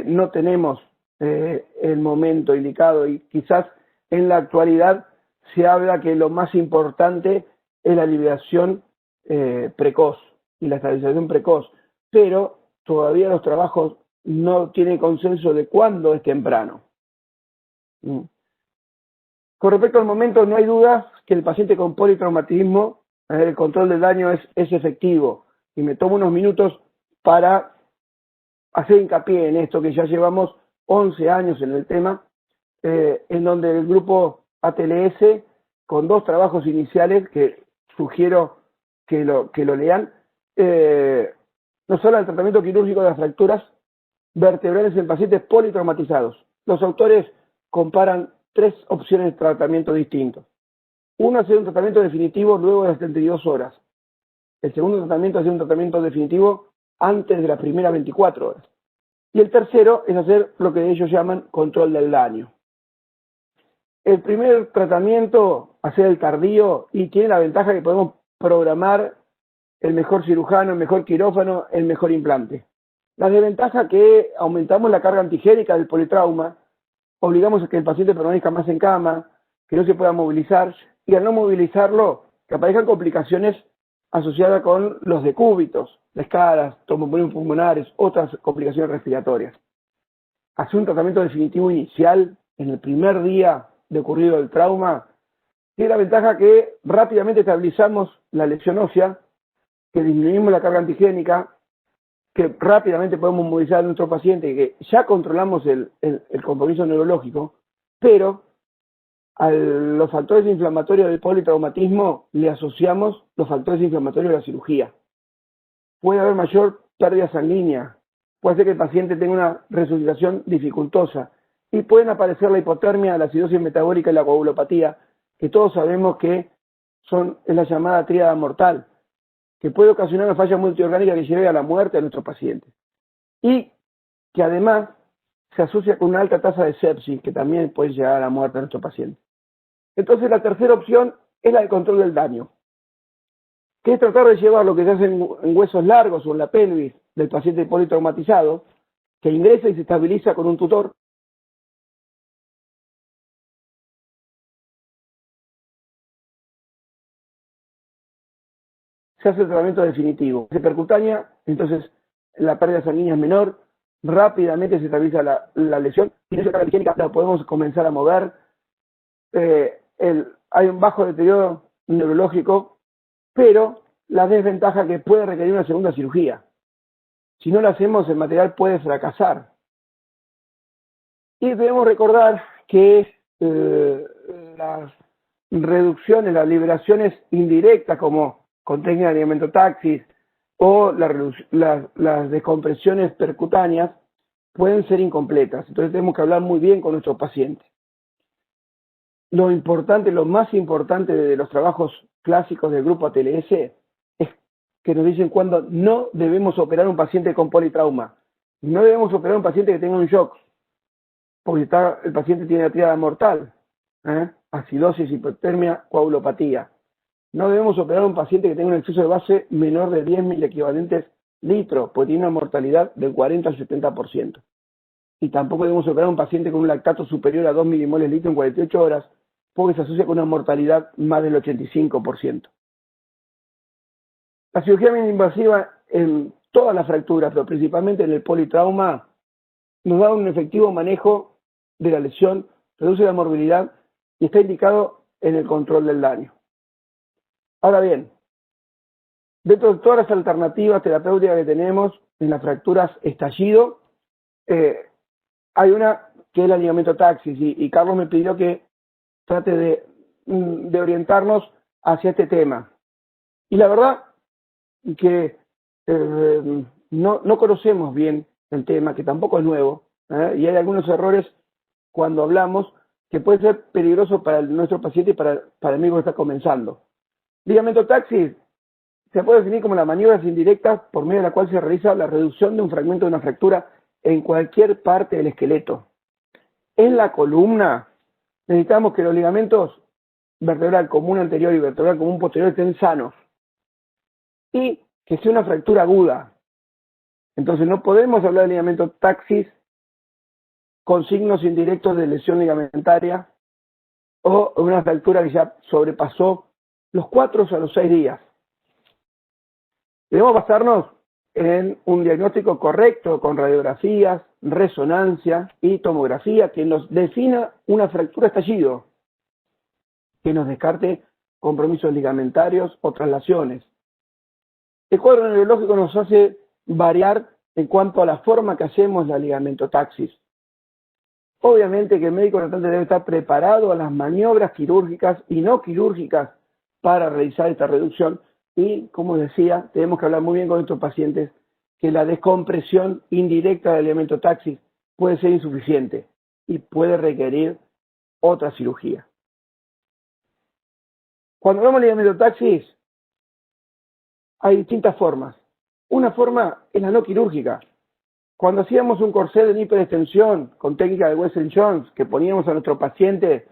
no tenemos el momento indicado, y quizás en la actualidad se habla que lo más importante es la liberación precoz y la estabilización precoz, pero todavía los trabajos no tienen consenso de cuándo es temprano. Con respecto al momento, no hay dudas que el paciente con politraumatismo, el control del daño es efectivo, y me tomo unos minutos para hacer hincapié en esto, que ya llevamos 11 años en el tema, en donde el grupo ATLS, con 2 trabajos iniciales que sugiero que lo lean, nos habla del tratamiento quirúrgico de las fracturas vertebrales en pacientes politraumatizados. Los autores comparan 3 opciones de tratamiento distintos. Uno, hacer un tratamiento definitivo luego de las 32 horas. El segundo tratamiento, hacer un tratamiento definitivo antes de las primeras 24 horas. Y el tercero es hacer lo que ellos llaman control del daño. El primer tratamiento, hacer el tardío, y tiene la ventaja que podemos programar el mejor cirujano, el mejor quirófano, el mejor implante. La desventaja que aumentamos la carga antigénica del politrauma, obligamos a que el paciente permanezca más en cama, que no se pueda movilizar, y al no movilizarlo, que aparezcan complicaciones asociadas con los decúbitos, escalas, tromboembolismos pulmonares, otras complicaciones respiratorias. Hacer un tratamiento definitivo inicial en el primer día de ocurrido el trauma tiene la ventaja que rápidamente estabilizamos la lesión ósea, que disminuimos la carga antigénica, que rápidamente podemos movilizar a nuestro paciente, que ya controlamos el compromiso neurológico, pero a los factores inflamatorios del politraumatismo le asociamos los factores inflamatorios de la cirugía. Puede haber mayor pérdida sanguínea, puede ser que el paciente tenga una resucitación dificultosa, y pueden aparecer la hipotermia, la acidosis metabólica y la coagulopatía, que todos sabemos que es la llamada tríada mortal, que puede ocasionar una falla multiorgánica que lleve a la muerte de nuestros pacientes. Y que además se asocia con una alta tasa de sepsis, que también puede llegar a la muerte de nuestro paciente. Entonces, la tercera opción es la de control del daño, que es tratar de llevar lo que se hace en huesos largos o en la pelvis del paciente politraumatizado, que ingresa y se estabiliza con un tutor, se hace el tratamiento definitivo. Se percutánea, entonces la pérdida sanguínea es menor, rápidamente se estabiliza la lesión, y en esa carga higiénica la podemos comenzar a mover. Hay un bajo deterioro neurológico, pero la desventaja que puede requerir una segunda cirugía. Si no lo hacemos, el material puede fracasar. Y debemos recordar que las reducciones, las liberaciones indirectas, como con técnica de ligamentotaxis o las descompresiones percutáneas, pueden ser incompletas. Entonces tenemos que hablar muy bien con nuestros pacientes. Lo importante, lo más importante de los trabajos clásicos del grupo ATLS es que nos dicen cuándo no debemos operar a un paciente con politrauma. No debemos operar a un paciente que tenga un shock, porque el paciente tiene la tríada mortal, acidosis, hipotermia, coagulopatía. No debemos operar a un paciente que tenga un exceso de base menor de 10.000 equivalentes litros, porque tiene una mortalidad del 40 al 70%. Y tampoco debemos operar a un paciente con un lactato superior a 2 milimoles litro en 48 horas, porque se asocia con una mortalidad más del 85%. La cirugía mínima invasiva en todas las fracturas, pero principalmente en el politrauma, nos da un efectivo manejo de la lesión, reduce la morbilidad y está indicado en el control del daño. Ahora bien, dentro de todas las alternativas terapéuticas que tenemos en las fracturas estallido, hay una que es la ligamentotaxis, y Carlos me pidió que trate de orientarnos hacia este tema. Y la verdad que no conocemos bien el tema, que tampoco es nuevo, y hay algunos errores cuando hablamos que puede ser peligroso para nuestro paciente y para el mismo que está comenzando. Ligamentotaxis se puede definir como las maniobras indirectas por medio de la cual se realiza la reducción de un fragmento de una fractura en cualquier parte del esqueleto. En la columna necesitamos que los ligamentos vertebral común anterior y vertebral común posterior estén sanos y que sea una fractura aguda. Entonces no podemos hablar de ligamentotaxis con signos indirectos de lesión ligamentaria o una fractura que ya sobrepasó los 4 a los 6 días. Debemos basarnos en un diagnóstico correcto con radiografías, resonancia y tomografía que nos defina una fractura estallido, que nos descarte compromisos ligamentarios o traslaciones. El cuadro neurológico nos hace variar en cuanto a la forma que hacemos la ligamentotaxis. Obviamente que el médico tratante debe estar preparado a las maniobras quirúrgicas y no quirúrgicas para realizar esta reducción y, como decía, tenemos que hablar muy bien con nuestros pacientes que la descompresión indirecta del ligamentotaxis puede ser insuficiente y puede requerir otra cirugía. Cuando hablamos de ligamentotaxis, hay distintas formas. Una forma es la no quirúrgica. Cuando hacíamos un corset en hiperextensión con técnica de Wessel-Jones, que poníamos a nuestro paciente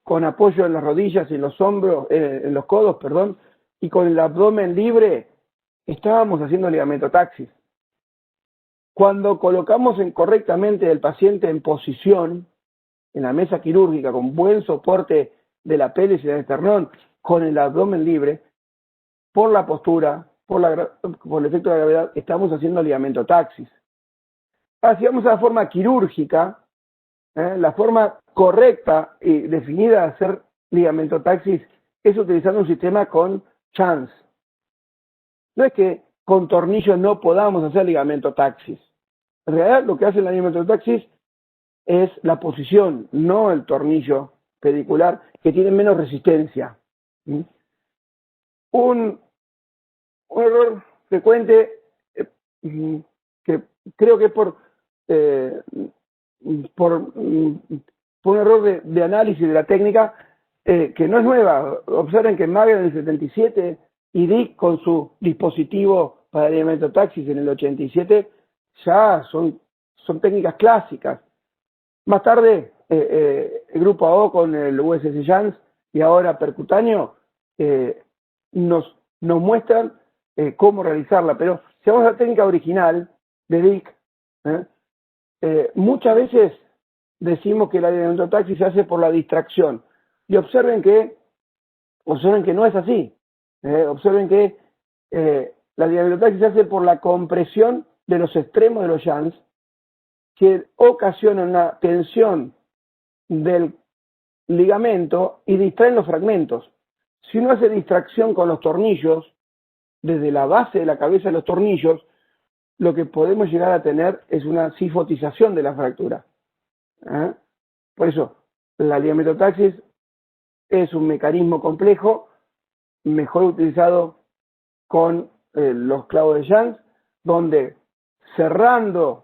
con apoyo en las rodillas y en los hombros, en los codos, perdón, y con el abdomen libre, estábamos haciendo ligamentotaxis. Cuando colocamos correctamente el paciente en posición, en la mesa quirúrgica, con buen soporte de la pelvis y del esternón, con el abdomen libre, por la postura, por el efecto de la gravedad, estamos haciendo ligamentotaxis. Ahora, si vamos a la forma quirúrgica, la forma correcta y definida de hacer ligamentotaxis es utilizando un sistema con chance. No es que con tornillos no podamos hacer ligamentotaxis. En realidad, lo que hace la ligamentotaxis es la posición, no el tornillo pedicular, que tiene menos resistencia. Un error frecuente, que creo que es por un error de análisis de la técnica, que no es nueva. Observen que Mager en el 77 y Dick con su dispositivo para ligamentotaxis en el 87 ya son técnicas clásicas. Más tarde, el grupo AO con el USS Jans y ahora Percutáneo nos muestran cómo realizarla. Pero si vamos a la técnica original de Dick, muchas veces decimos que la diametrotaxis se hace por la distracción. Y observen que no es así. Observen que la diametrotaxis se hace por la compresión de los extremos de los Jans, que ocasiona una tensión del ligamento y distraen los fragmentos. Si uno hace distracción con los tornillos, desde la base de la cabeza de los tornillos, lo que podemos llegar a tener es una cifotización de la fractura. Por eso, la diametrotaxis es un mecanismo complejo, mejor utilizado con los clavos de Jans, donde cerrando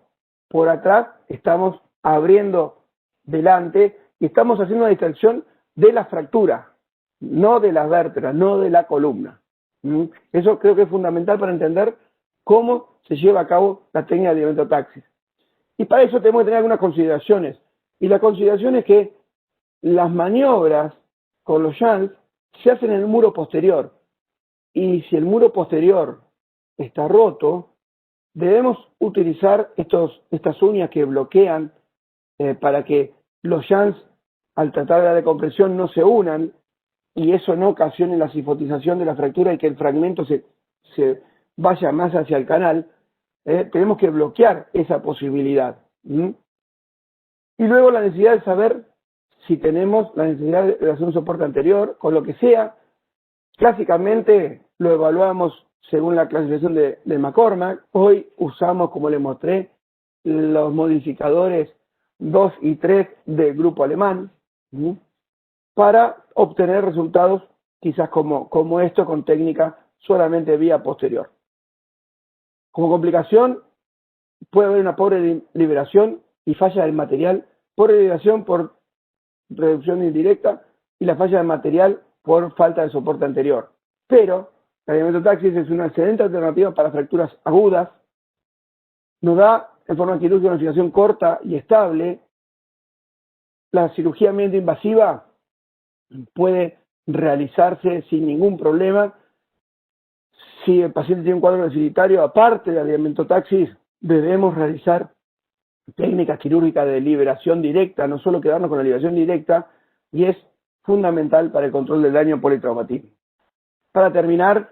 por atrás estamos abriendo delante y estamos haciendo una distracción de la fractura, no de las vértebras, no de la columna. Eso creo que es fundamental para entender cómo se lleva a cabo la técnica de diametrotaxis. Y para eso tenemos que tener algunas consideraciones. Y la consideración es que las maniobras con los Jans se hacen en el muro posterior. Y si el muro posterior está roto, debemos utilizar estas uñas que bloquean para que los Jans, al tratar de la decompresión, no se unan y eso no ocasione la cifotización de la fractura y que el fragmento se vaya más hacia el canal. Tenemos que bloquear esa posibilidad. Y luego la necesidad de saber si tenemos la necesidad de hacer un soporte anterior, con lo que sea. Clásicamente lo evaluamos según la clasificación de McCormack. Hoy usamos, como les mostré, los modificadores 2 y 3 del grupo alemán para obtener resultados quizás como esto con técnica solamente vía posterior. Como complicación puede haber una pobre liberación y falla del material, pobre liberación por reducción indirecta y la falla del material por falta de soporte anterior. Pero la diametrotaxis es una excelente alternativa para fracturas agudas, nos da en forma quirúrgica una situación corta y estable. La cirugía minimamente invasiva puede realizarse sin ningún problema. Si el paciente tiene un cuadro necesitario, aparte de la diametrotaxis, debemos realizar técnicas quirúrgicas de liberación directa, no solo quedarnos con la liberación directa, y es fundamental para el control del daño politraumatismo. Para terminar,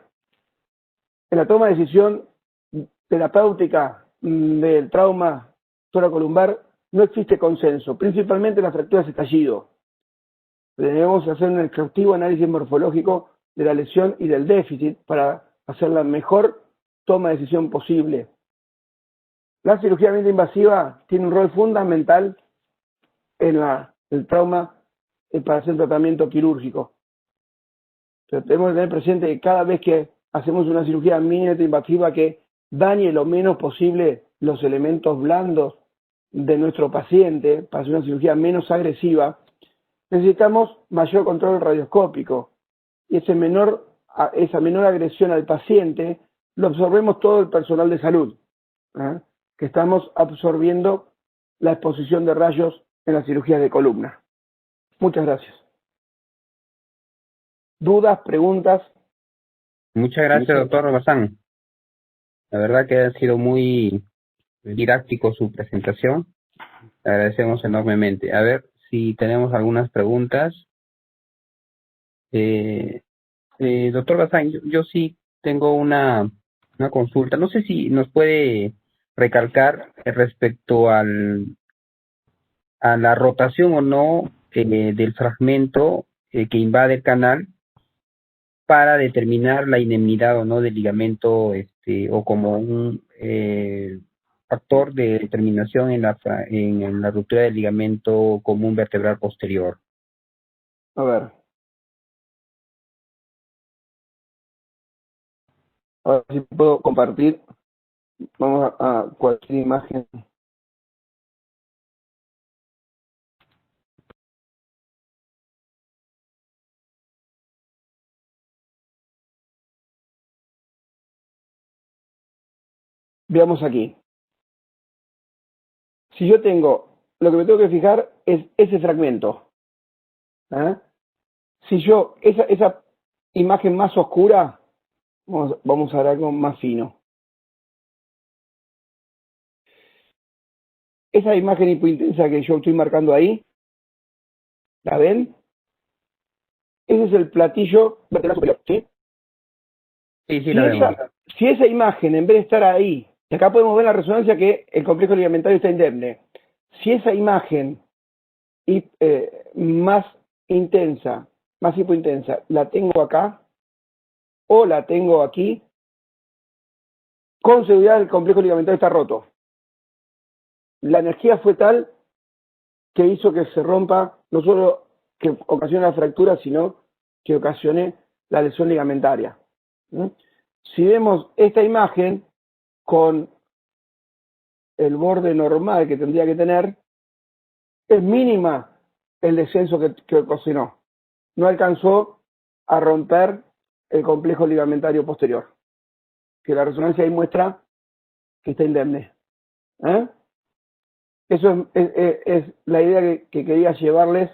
en la toma de decisión terapéutica del trauma toracolumbar no existe consenso, principalmente en las fracturas de estallido. Debemos hacer un exhaustivo análisis morfológico de la lesión y del déficit para hacer la mejor toma de decisión posible. La cirugía minimamente invasiva tiene un rol fundamental en el trauma para hacer tratamiento quirúrgico. Pero tenemos que tener presente que cada vez que hacemos una cirugía minimamente invasiva que dañe lo menos posible los elementos blandos de nuestro paciente, para hacer una cirugía menos agresiva, necesitamos mayor control radioscópico. Y esa menor agresión al paciente lo absorbemos todo el personal de salud, que estamos absorbiendo la exposición de rayos en las cirugías de columna. Muchas gracias. ¿Dudas, preguntas? Muchas gracias, doctor Bazán. La verdad que ha sido muy didáctico su presentación. Le agradecemos enormemente. A ver si tenemos algunas preguntas. Doctor Bazán, yo sí tengo una consulta. No sé si nos puede recalcar respecto a la rotación o no del fragmento que invade el canal para determinar la inemnidad o no del ligamento o como un factor de determinación en la ruptura del ligamento común vertebral posterior. A ver si puedo compartir. Vamos a cualquier imagen. Veamos aquí. Si yo tengo lo que me tengo que fijar es ese fragmento. Si yo, esa imagen más oscura, vamos a ver algo más fino. Esa imagen hipointensa que yo estoy marcando ahí, ¿la ven? Ese es el platillo lateral superior, ¿sí? Sí, la vemos. Si esa imagen, en vez de estar ahí, y acá podemos ver la resonancia que el complejo ligamentario está indemne, si esa imagen más intensa, más hipointensa, la tengo acá, o la tengo aquí, con seguridad el complejo ligamentario está roto. La energía fue tal que hizo que se rompa, no solo que ocasione la fractura, sino que ocasione la lesión ligamentaria. Si vemos esta imagen con el borde normal que tendría que tener, es mínima el descenso que ocasionó. No alcanzó a romper el complejo ligamentario posterior, que la resonancia ahí muestra que está indemne. Eso es la idea que quería llevarles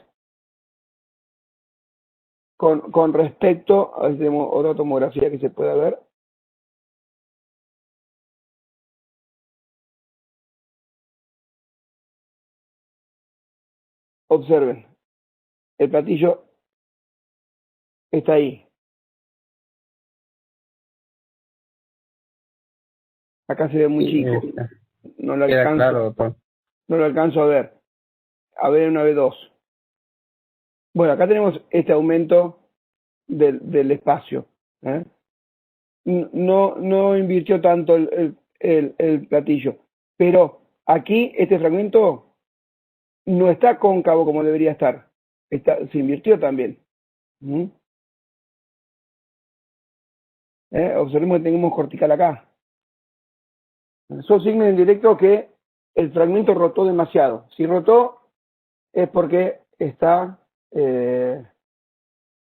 con respecto a otra tomografía que se pueda ver. Observen, el platillo está ahí. Acá se ve muy chico. No lo alcanzo, claro, doctor. no lo alcanzo a ver. A ver una B2. Bueno, acá tenemos este aumento del espacio. No invirtió tanto el platillo. Pero aquí este fragmento no está cóncavo como debería estar. Se invirtió también. Observemos que tenemos cortical acá. Son signos indirectos que el fragmento rotó demasiado. Si rotó es porque está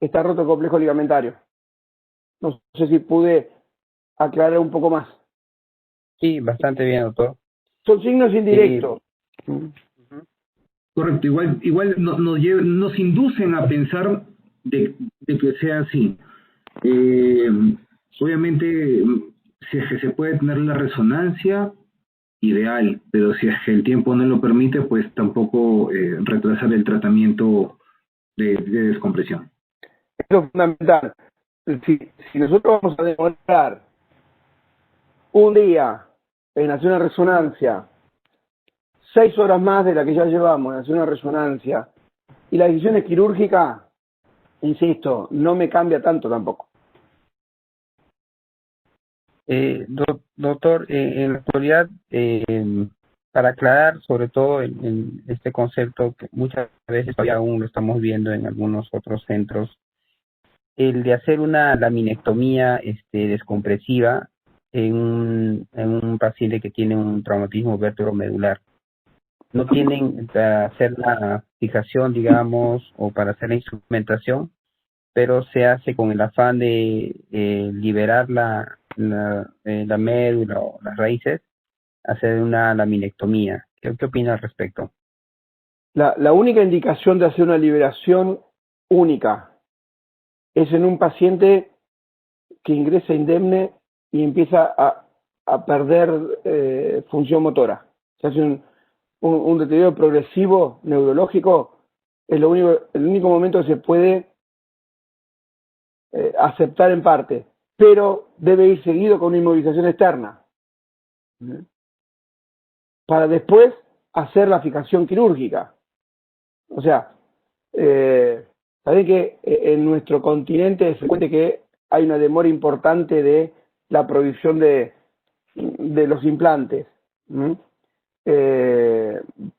roto el complejo ligamentario. No sé si pude aclarar un poco más. Sí, bastante bien, doctor. Son signos indirectos. Correcto, igual nos inducen a pensar de que sea así. Obviamente, si es que se puede tener la resonancia, ideal, pero si es que el tiempo no lo permite, pues tampoco retrasar el tratamiento de descompresión. Eso es fundamental. Si nosotros vamos a demorar un día en hacer una resonancia, 6 horas más de la que ya llevamos en hacer una resonancia, y la decisión es quirúrgica, insisto, no me cambia tanto tampoco. Doctor, en la actualidad, para aclarar sobre todo en este concepto que muchas veces todavía aún lo estamos viendo en algunos otros centros, el de hacer una laminectomía descompresiva en un paciente que tiene un traumatismo vértebromedular. No tienen para hacer la fijación, digamos, o para hacer la instrumentación, pero se hace con el afán de liberar la médula o las raíces, hacer una laminectomía. ¿Qué opina al respecto? La única indicación de hacer una liberación única es en un paciente que ingresa indemne y empieza a perder función motora. Se hace un deterioro progresivo neurológico, es el único momento que se puede aceptar en parte, pero debe ir seguido con una inmovilización externa para después hacer la fijación quirúrgica. O sea, saben que en nuestro continente es frecuente que hay una demora importante de la provisión de los implantes.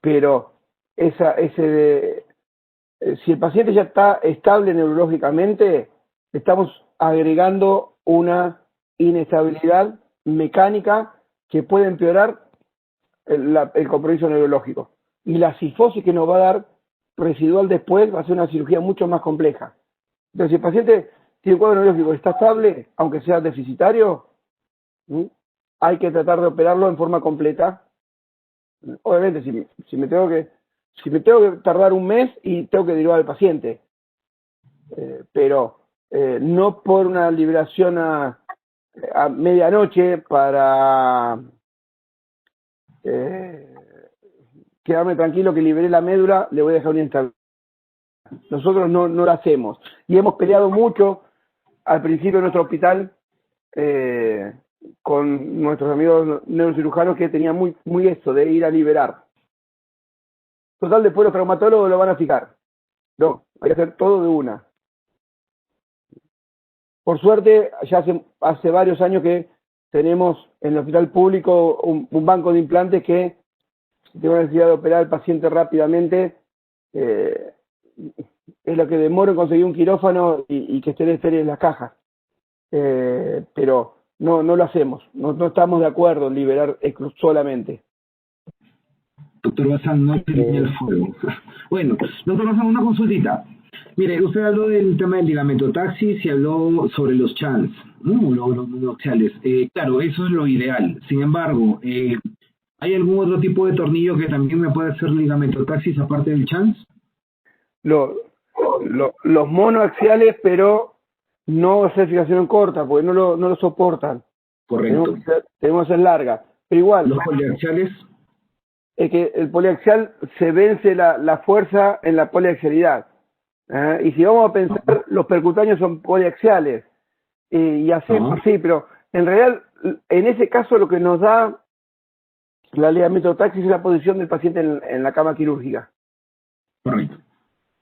Pero si el paciente ya está estable neurológicamente, estamos agregando una inestabilidad mecánica que puede empeorar el compromiso neurológico. Y la cifosis que nos va a dar residual después va a ser una cirugía mucho más compleja. Entonces, si el paciente tiene un cuadro neurológico, está estable, aunque sea deficitario, hay que tratar de operarlo en forma completa. Obviamente, si me tengo que si me tengo que tardar un mes y tengo que derivar al paciente, pero no por una liberación a medianoche para quedarme tranquilo que liberé la médula, le voy a dejar una instalación. Nosotros no lo hacemos. Y hemos peleado mucho al principio de nuestro hospital con nuestros amigos neurocirujanos que tenían muy esto de ir a liberar. Total, después los traumatólogos lo van a fijar. No, hay que hacer todo de una. Por suerte, ya hace varios años que tenemos en el hospital público un banco de implantes que, si tengo necesidad de operar al paciente rápidamente, es lo que demora en conseguir un quirófano y que estén estériles las cajas. Pero no lo hacemos, no estamos de acuerdo en liberar solamente. Doctor Bazán, no se línea el fuego. Bueno, doctor Bazán, una consultita. Mire, usted habló del tema del ligamento taxis y habló sobre los chans, ¿no? Los monoaxiales. Claro, eso es lo ideal. Sin embargo, ¿hay algún otro tipo de tornillo que también me puede hacer ligamento taxis aparte del chans? Los monoaxiales, pero no hacer fijación corta, porque no lo soportan. Correcto. Tenemos que ser larga. Pero igual. ¿Los poliaxiales? Es que el poliaxial se vence la fuerza en la poliaxialidad. Y si vamos a pensar, los percutáneos son poliaxiales. Y hacemos, sí, pero en realidad, en ese caso, lo que nos da la ligamento taxis es la posición del paciente en la cama quirúrgica. Correcto.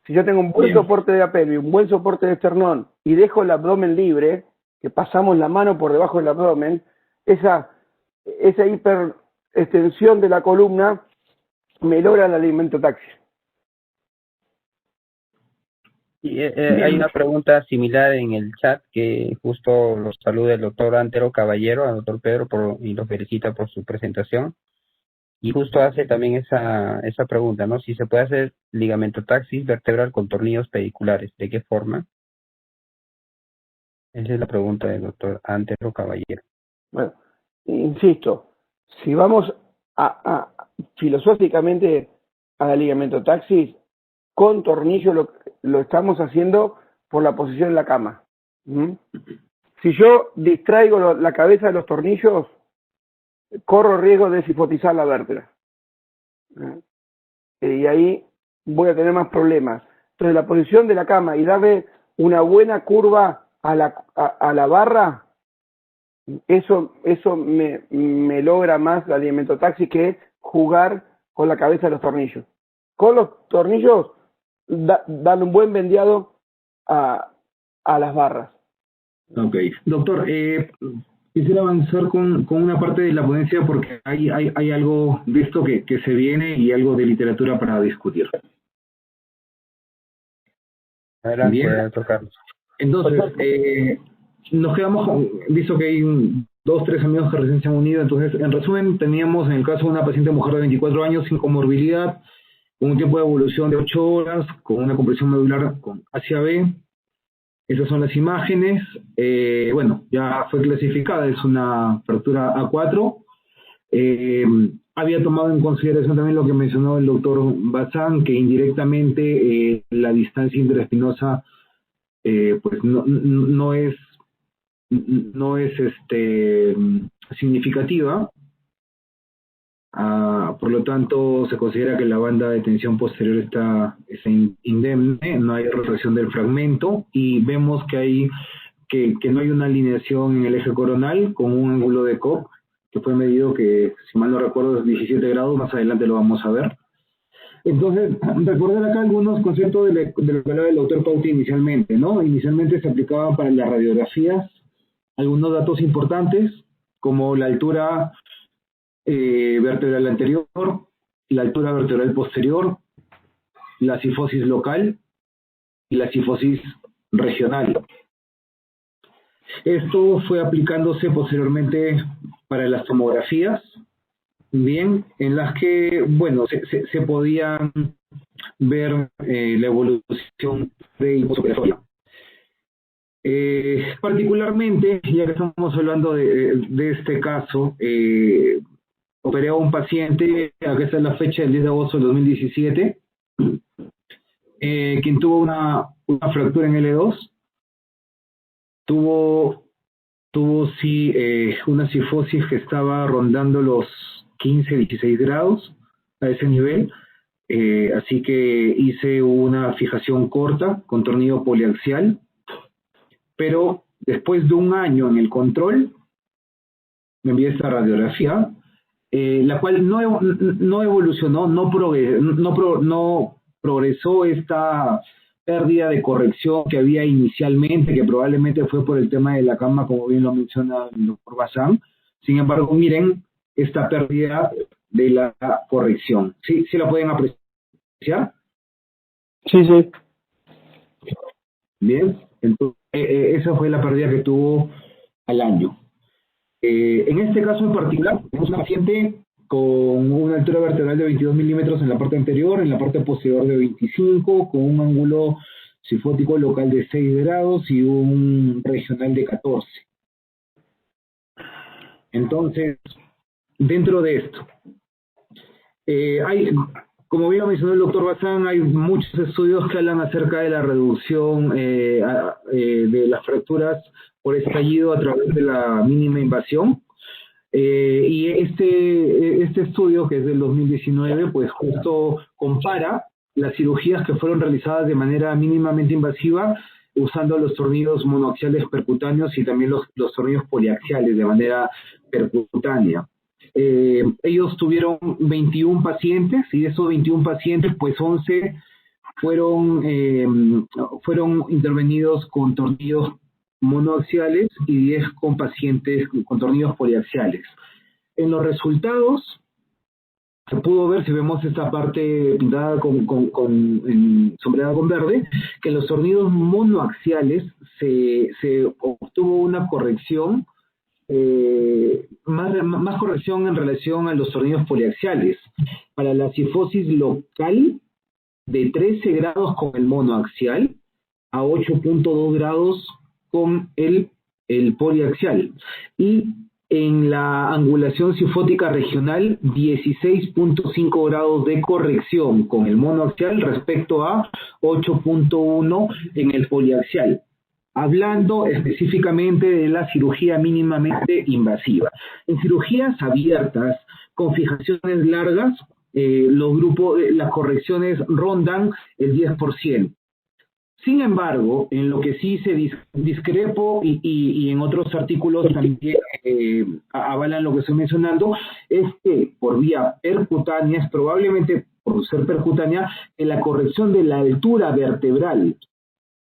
Si yo tengo un buen soporte de apelio, un buen soporte de esternón y dejo el abdomen libre, que pasamos la mano por debajo del abdomen, esa hiperextensión de la columna me logra el ligamento taxis. Y, hay una pregunta similar en el chat que justo los saluda el doctor Antero Caballero, al doctor Pedro, y los felicita por su presentación. Y justo hace también esa pregunta, ¿no? Si se puede hacer ligamento taxis vertebral con tornillos pediculares, ¿de qué forma? Esa es la pregunta del doctor Antero Caballero. Bueno, insisto, si vamos filosóficamente a ligamento taxis, con tornillo lo estamos haciendo por la posición en la cama. Si yo distraigo la cabeza de los tornillos, corro riesgo de sifotizar la vértebra. Y ahí voy a tener más problemas. Entonces, la posición de la cama y darle una buena curva a la barra, eso me logra más el ligamento taxis que jugar con la cabeza de los tornillos. Con los tornillos, darle un buen vendeado a las barras. Ok. Doctor, quisiera avanzar con una parte de la ponencia porque hay algo de esto que se viene y algo de literatura para discutir. Adelante, doctor Carlos. Entonces, nos quedamos, visto que hay 2, 3 amigos que recién se han unido, entonces, en resumen, teníamos en el caso de una paciente mujer de 24 años sin comorbilidad, con un tiempo de evolución de 8 horas, con una compresión medular con ACAB. Esas son las imágenes. Bueno, ya fue clasificada, es una fractura A4. Había tomado en consideración también lo que mencionó el doctor Bazán, que indirectamente la distancia interespinosa pues no es significativa. Por lo tanto, se considera que la banda de tensión posterior está indemne, no hay retracción del fragmento y vemos que no hay una alineación en el eje coronal con un ángulo de Cobb que fue medido que, si mal no recuerdo, es 17 grados, más adelante lo vamos a ver. Entonces, recordar acá algunos conceptos de lo que hablaba el doctor Pauti inicialmente, ¿no? Inicialmente se aplicaban para las radiografías algunos datos importantes, como la altura vertebral anterior, la altura vertebral posterior, la cifosis local y la cifosis regional. Esto fue aplicándose posteriormente para las tomografías, bien, en las que, bueno, se podían ver la evolución de hiposoperatoria. Particularmente, ya que estamos hablando de este caso, operé a un paciente, acá está la fecha del 10 de agosto del 2017, quien tuvo una fractura en L2, tuvo sí una cifosis que estaba rondando los 15, 16 grados a ese nivel, así que hice una fijación corta con tornillo poliaxial, pero después de un año en el control, me envié esta radiografía, la cual no evolucionó, no progresó esta pérdida de corrección que había inicialmente, que probablemente fue por el tema de la cama, como bien lo menciona el doctor Bazán. Sin embargo, miren esta pérdida de la corrección. ¿Sí la pueden apreciar? Sí, sí. Bien, entonces esa fue la pérdida que tuvo al año. En este caso en particular, tenemos una paciente con una altura vertebral de 22 milímetros en la parte anterior, en la parte posterior de 25, con un ángulo cifótico local de 6 grados y un regional de 14. Entonces, dentro de esto, como bien lo mencionó el doctor Bazán, hay muchos estudios que hablan acerca de la reducción de las fracturas por estallido a través de la mínima invasión. Y este estudio, que es del 2019, pues justo compara las cirugías que fueron realizadas de manera mínimamente invasiva usando los tornillos monoaxiales percutáneos y también los tornillos poliaxiales de manera percutánea. Ellos tuvieron 21 pacientes y de esos 21 pacientes, pues 11 fueron intervenidos con tornillos monoaxiales y 10 con pacientes con tornillos poliaxiales. En los resultados se pudo ver, si vemos esta parte pintada sombreada con verde, que en los tornillos monoaxiales se obtuvo una corrección, más corrección en relación a los tornillos poliaxiales. Para la cifosis local, de 13 grados con el monoaxial a 8.2 grados con el poliaxial. Y en la angulación cifótica regional, 16.5 grados de corrección con el monoaxial respecto a 8.1 en el poliaxial. Hablando específicamente de la cirugía mínimamente invasiva. En cirugías abiertas, con fijaciones largas, las correcciones rondan el 10%. Sin embargo, en lo que sí se discrepo y en otros artículos también avalan lo que estoy mencionando, es que por vía percutánea, es probablemente por ser percutánea, en la corrección de la altura vertebral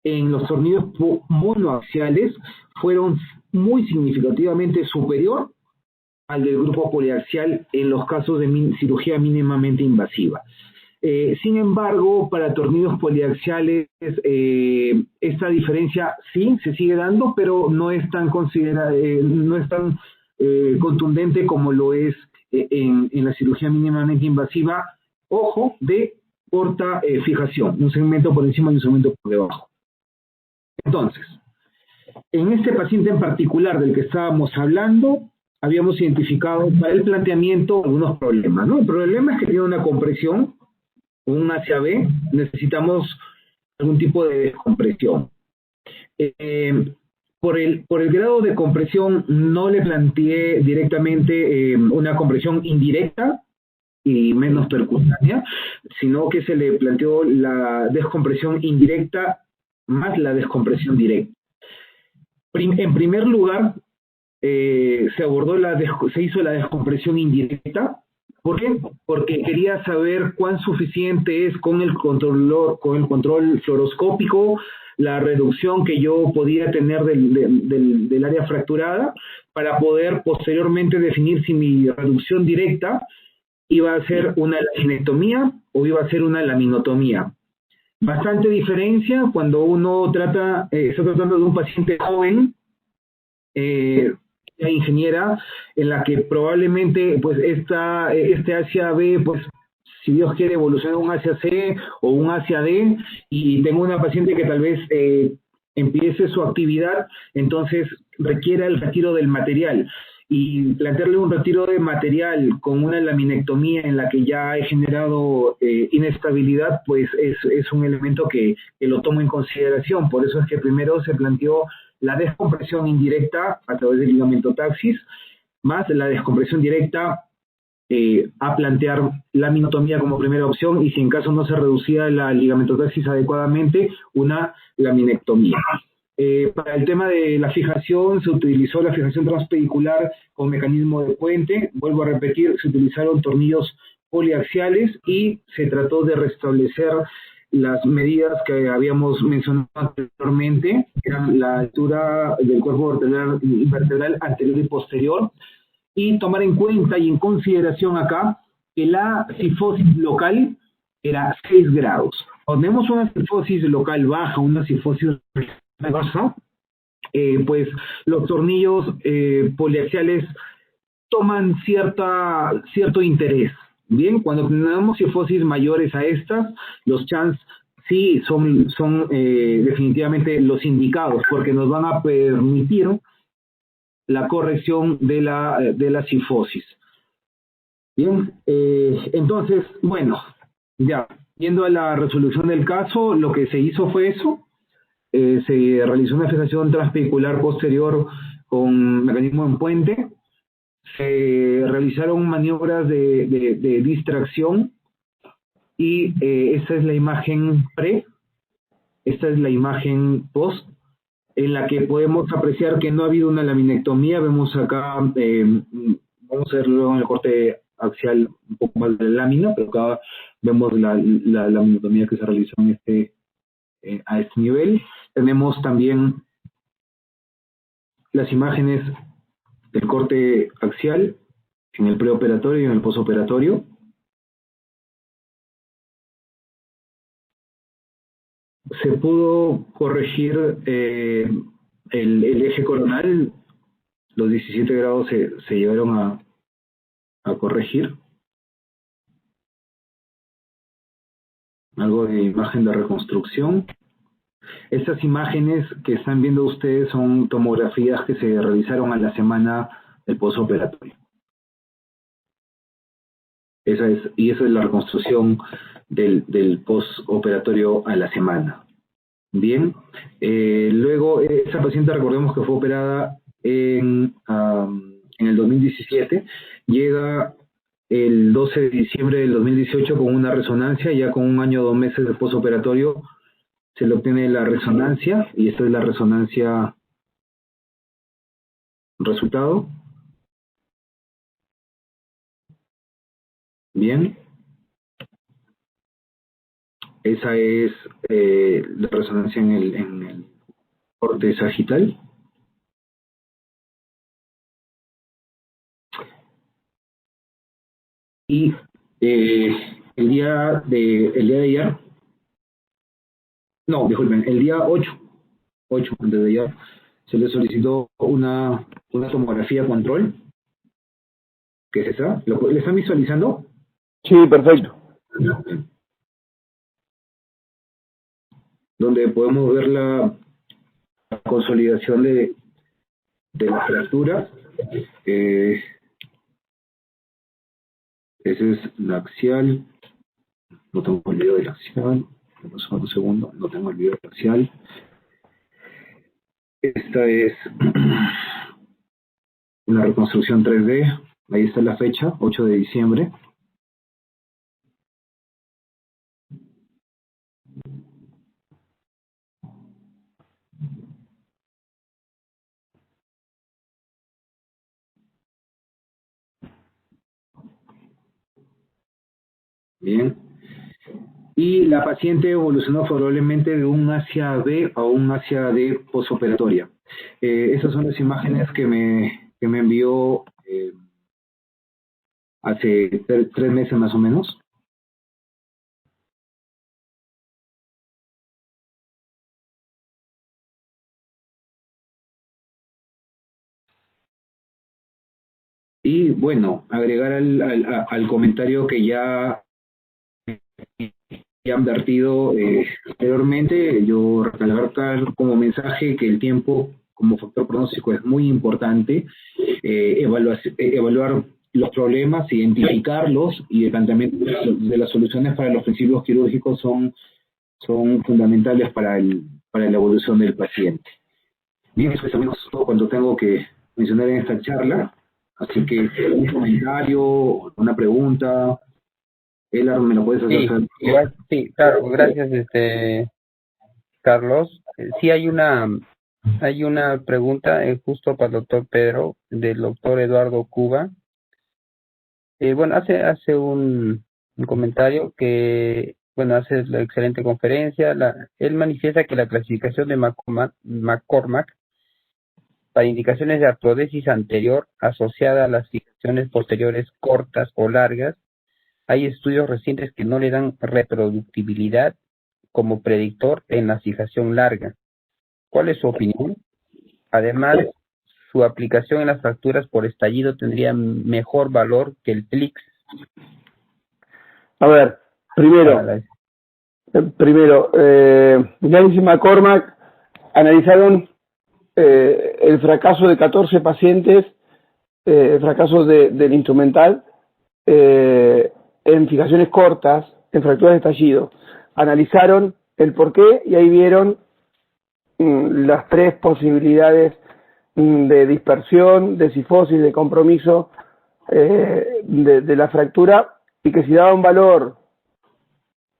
en los tornillos monoaxiales fueron muy significativamente superior al del grupo poliaxial en los casos de cirugía mínimamente invasiva. Sin embargo, para tornillos poliaxiales, esta diferencia sí se sigue dando, pero no es tan contundente como lo es en la cirugía mínimamente invasiva. Ojo, de corta fijación, un segmento por encima y un segmento por debajo. Entonces, en este paciente en particular del que estábamos hablando, habíamos identificado para el planteamiento algunos problemas, ¿no? El problema es que tiene una compresión, un ACAB, necesitamos algún tipo de descompresión. Por el grado de compresión no le planteé directamente una compresión indirecta y menos percutánea, sino que se le planteó la descompresión indirecta más la descompresión directa. En primer lugar, se hizo la descompresión indirecta. ¿Por qué? Porque quería saber cuán suficiente es con el control fluoroscópico, la reducción que yo podía tener del área fracturada, para poder posteriormente definir si mi reducción directa iba a ser una laminectomía o iba a ser una laminotomía. Bastante diferencia cuando uno está tratando de un paciente joven, ingeniera, en la que probablemente pues este ACAB, pues si Dios quiere, evoluciona un ACAC o un ACAD, y tengo una paciente que tal vez empiece su actividad, entonces requiera el retiro del material. y plantearle un retiro de material con una laminectomía en la que ya he generado inestabilidad, pues es un elemento que lo tomo en consideración. Por eso es que primero se planteó la descompresión indirecta a través del ligamento-taxis, más la descompresión directa a plantear laminotomía como primera opción, y si en caso no se reducía la ligamento-taxis adecuadamente, una laminectomía. Para el tema de la fijación, se utilizó la fijación transpedicular con mecanismo de puente. Vuelvo a repetir, se utilizaron tornillos poliaxiales y se trató de restablecer las medidas que habíamos mencionado anteriormente, que eran la altura del cuerpo vertebral anterior y posterior, y tomar en cuenta y en consideración acá que la cifosis local era 6 grados. Cuando tenemos una cifosis local baja, una cifosis baja, pues los tornillos poliaxiales toman cierto interés. Bien, cuando tenemos cifosis mayores a estas, los chans sí son definitivamente los indicados, porque nos van a permitir la corrección de la cifosis. Bien, entonces, bueno, ya, yendo a la resolución del caso, lo que se hizo fue eso. Se realizó una fijación transpedicular posterior con mecanismo en puente. Se realizaron maniobras de distracción y esta es la imagen pre, esta es la imagen post, en la que podemos apreciar que no ha habido una laminectomía. Vemos acá, vamos a ver luego en el corte axial un poco más de la lámina, pero acá vemos la laminotomía que se realizó a este nivel. Tenemos también las imágenes del corte axial en el preoperatorio y en el posoperatorio. Se pudo corregir el eje coronal, los 17 grados se llegaron a corregir. Algo de imagen de reconstrucción. Estas imágenes que están viendo ustedes son tomografías que se realizaron a la semana del posoperatorio. Esa es la reconstrucción del posoperatorio a la semana. Bien, luego esa paciente, recordemos que fue operada en el 2017, llega el 12 de diciembre del 2018 con una resonancia, ya con 1 año 2 meses de posoperatorio se le obtiene la resonancia, y esta es la resonancia resultado. Bien. Esa es la resonancia en el corte sagital. Y el día de ayer, no, disculpen, el día 8 antes de ayer, se le solicitó una tomografía control, que es esa. ¿Le están visualizando? Sí, perfecto. Donde podemos ver la consolidación de la fractura. Esa es la axial. No tengo el video del axial. Un segundo, no tengo el video del axial. Esta es una reconstrucción 3D. Ahí está la fecha, 8 de diciembre. Bien. Y la paciente evolucionó favorablemente de un Asia B a un Asia D posoperatoria. Esas son las imágenes que me envió hace 3 meses más o menos. Y bueno, agregar al comentario que ya han vertido anteriormente, yo recalcar como mensaje que el tiempo como factor pronóstico es muy importante. evaluar los problemas, identificarlos, y el planteamiento de las soluciones para los principios quirúrgicos son fundamentales para la evolución del paciente. Bien, eso es al menos todo cuanto tengo que mencionar en esta charla. Así que un comentario, una pregunta, Elar, ¿me lo puedes hacer? Sí, claro, gracias, Carlos. Sí hay una pregunta justo para el doctor Pedro, del doctor Eduardo Cuba. Bueno, hace un comentario que, bueno, hace la excelente conferencia. Él manifiesta que la clasificación de McCormack para indicaciones de artrodesis anterior asociada a las fijaciones posteriores cortas o largas, hay estudios recientes que no le dan reproductibilidad como predictor en la fijación larga. ¿Cuál es su opinión? Además, su aplicación en las fracturas por estallido tendría mejor valor que el PLIX. A ver, primero, James y McCormack analizaron el fracaso de 14 pacientes, el fracaso del instrumental en fijaciones cortas, en fracturas de estallido. Analizaron el porqué y ahí vieron las tres posibilidades de dispersión, de cifosis, de compromiso de la fractura, y que si daba un valor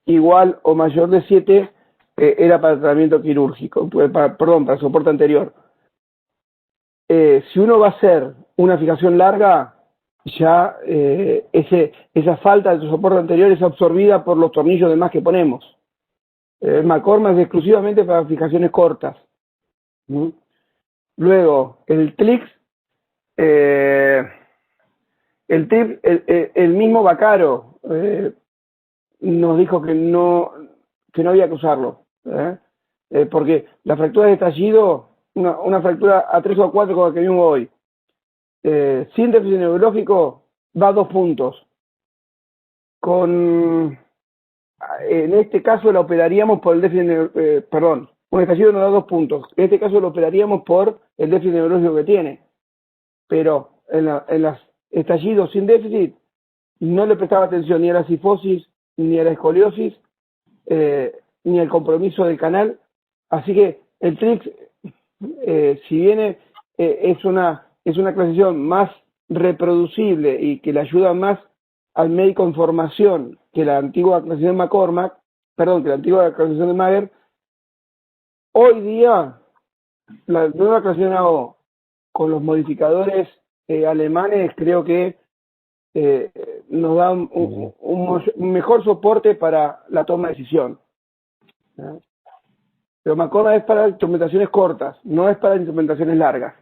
igual o mayor de 7 era para tratamiento quirúrgico, para soporte anterior. Si uno va a hacer una fijación larga, ya esa falta de soporte anterior es absorbida por los tornillos de más que ponemos. McCormack es exclusivamente para fijaciones cortas. Luego, el TLIX, el mismo Baccaro nos dijo que no había que usarlo, porque la fractura de estallido, una fractura a 3 o 4 como la que vimos hoy, sin déficit neurológico, va a 2 puntos. En este caso la operaríamos por el déficit, un estallido nos da 2 puntos. En este caso lo operaríamos por el déficit neurológico que tiene. Pero en los estallidos sin déficit no le prestaba atención ni a la cifosis, ni a la escoliosis, ni al compromiso del canal. Así que el TRIX, si bien es una clasificación más reproducible y que le ayuda más al médico en formación que la antigua clasificación de McCormack, que la antigua clasificación de Mager, hoy día la nueva clasificación AO con los modificadores alemanes creo que nos da un mejor soporte para la toma de decisión. Pero McCormack es para instrumentaciones cortas, no es para instrumentaciones largas.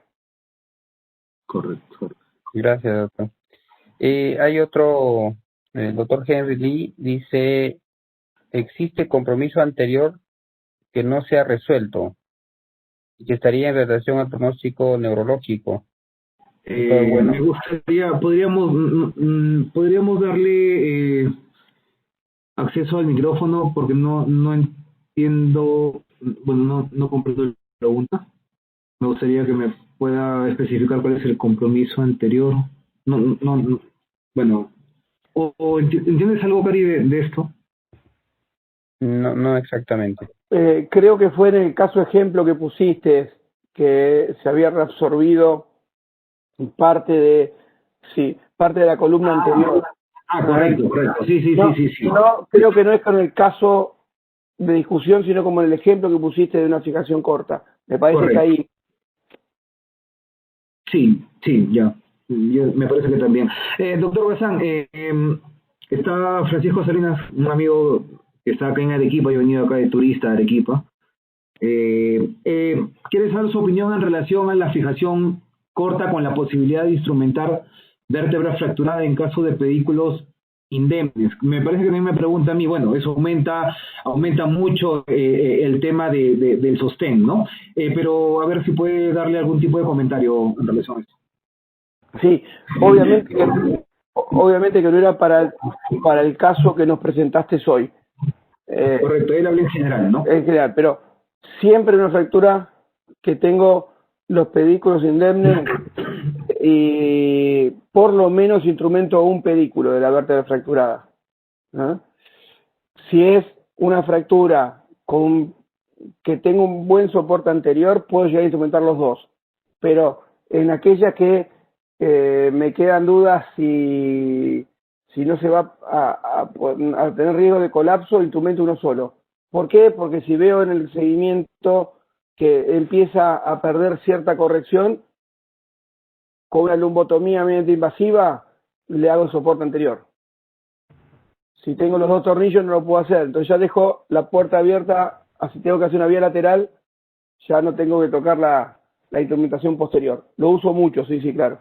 Correcto. Gracias, doctor. Hay otro, el doctor Henry Lee dice, existe compromiso anterior que no se ha resuelto y que estaría en relación al pronóstico neurológico. Me gustaría, podríamos darle acceso al micrófono porque no entiendo, bueno, no comprendo la pregunta. Me gustaría que me pueda especificar cuál es el compromiso anterior. Bueno, ¿entiendes algo, Cari, de esto? No exactamente. Creo que fue en el caso ejemplo que pusiste, que se había reabsorbido parte de la columna anterior. Correcto. Sí. No, creo que no es con el caso de discusión, sino como en el ejemplo que pusiste de una fijación corta. Me parece correcto. que ahí... Sí, ya. Me parece que también. Doctor Bazán, está Francisco Salinas, un amigo que está acá en Arequipa, yo he venido acá de turista a Arequipa. ¿Quiere saber su opinión en relación a la fijación corta con la posibilidad de instrumentar vértebra fracturada en caso de pedículos indemnes? Me parece que también me pregunta a mí, bueno, eso aumenta mucho el tema del sostén, ¿no? Pero a ver si puede darle algún tipo de comentario en relación a esto. Sí, obviamente que no era para el caso que nos presentaste hoy. Correcto, él habla en general, ¿no? En general, pero siempre en una fractura que tengo los pedículos indemnes, y por lo menos instrumento un pedículo de la vértebra fracturada, ¿no? Si es una fractura que tenga un buen soporte anterior, puedo llegar a instrumentar los dos, pero en aquella que me quedan dudas si no se va a tener riesgo de colapso, instrumento uno solo. ¿Por qué? Porque si veo en el seguimiento que empieza a perder cierta corrección, con una lumbotomía mediante invasiva, le hago el soporte anterior. Si tengo los dos tornillos no lo puedo hacer, entonces ya dejo la puerta abierta, así tengo que hacer una vía lateral, ya no tengo que tocar la instrumentación posterior. Lo uso mucho, sí, claro.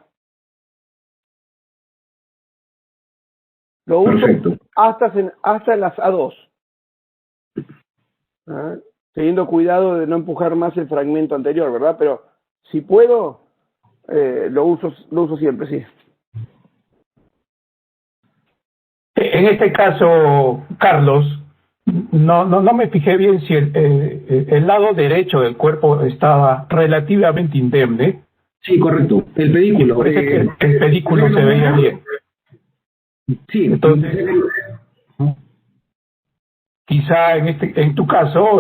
Lo uso hasta en las A2. ¿Ah? Teniendo cuidado de no empujar más el fragmento anterior, ¿verdad? Pero si puedo, lo uso siempre, sí. En este caso, Carlos, no me fijé bien si el lado derecho del cuerpo estaba relativamente indemne. Sí, correcto. El pedículo. Parece que el pedículo se veía bien. Sí, entonces quizá en tu caso,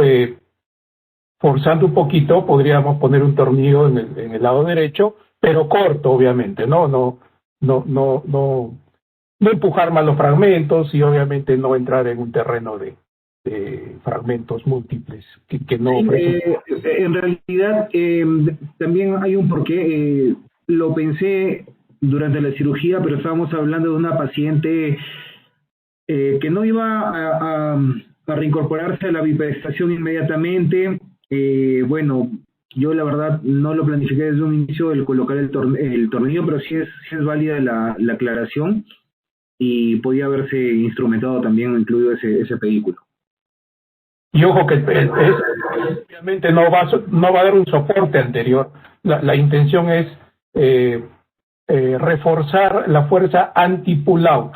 forzando un poquito, podríamos poner un tornillo en el lado derecho, pero corto, obviamente, no empujar más los fragmentos y obviamente no entrar en un terreno de fragmentos múltiples que no en realidad también hay un porqué. Lo pensé durante la cirugía, pero estábamos hablando de una paciente que no iba a reincorporarse a la bipedestación inmediatamente. Bueno, yo la verdad no lo planifiqué desde un inicio el colocar el tornillo, pero sí es válida la aclaración y podía haberse instrumentado también, incluido ese pedículo. Y ojo que obviamente no va a dar un soporte anterior. La intención es reforzar la fuerza anti-pull-out.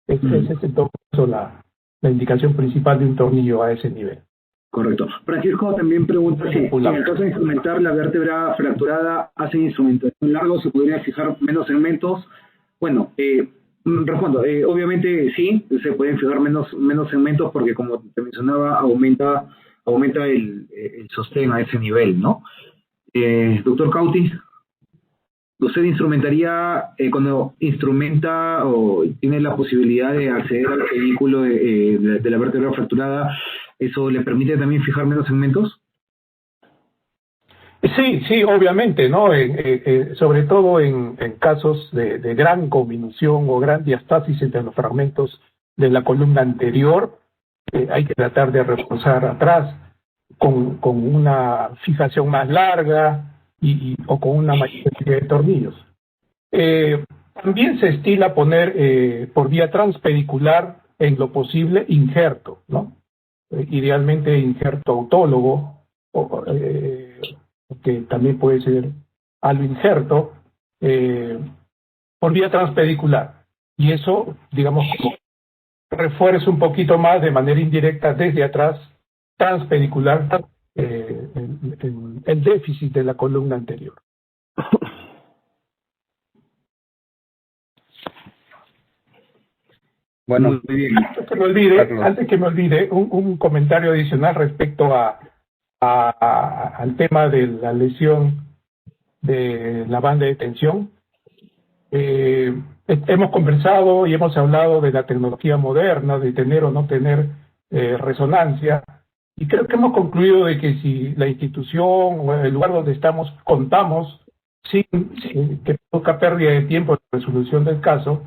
Esa es en todo caso la indicación principal de un tornillo a ese nivel. Correcto. Francisco también pregunta si en el caso de instrumentar la vértebra fracturada, ¿hacen instrumentación largo? ¿Se podría fijar menos segmentos? Bueno, respondo. Obviamente sí, se pueden fijar menos segmentos porque, como te mencionaba, aumenta el sostén a ese nivel, ¿no? Doctor Cauti, ¿usted instrumentaría, cuando instrumenta o tiene la posibilidad de acceder al pedículo de la vértebra fracturada, eso le permite también fijar menos segmentos? Sí, obviamente, ¿no? Sobre todo en casos de gran conminución o gran diastasis entre los fragmentos de la columna anterior, hay que tratar de reforzar atrás con una fijación más larga o con una mayor cantidad de tornillos. También se estila poner por vía transpedicular, en lo posible, injerto, ¿no? Idealmente injerto autólogo, que también puede ser al injerto, por vía transpedicular. Y eso, digamos, refuerza un poquito más de manera indirecta desde atrás, transpedicular, el déficit de la columna anterior. Bueno, muy bien. Antes que me olvide, un comentario adicional respecto al tema de la lesión de la banda de tensión. Hemos conversado y hemos hablado de la tecnología moderna, de tener o no tener resonancia, y creo que hemos concluido de que si la institución o el lugar donde estamos contamos sin que produzca pérdida de tiempo en la resolución del caso,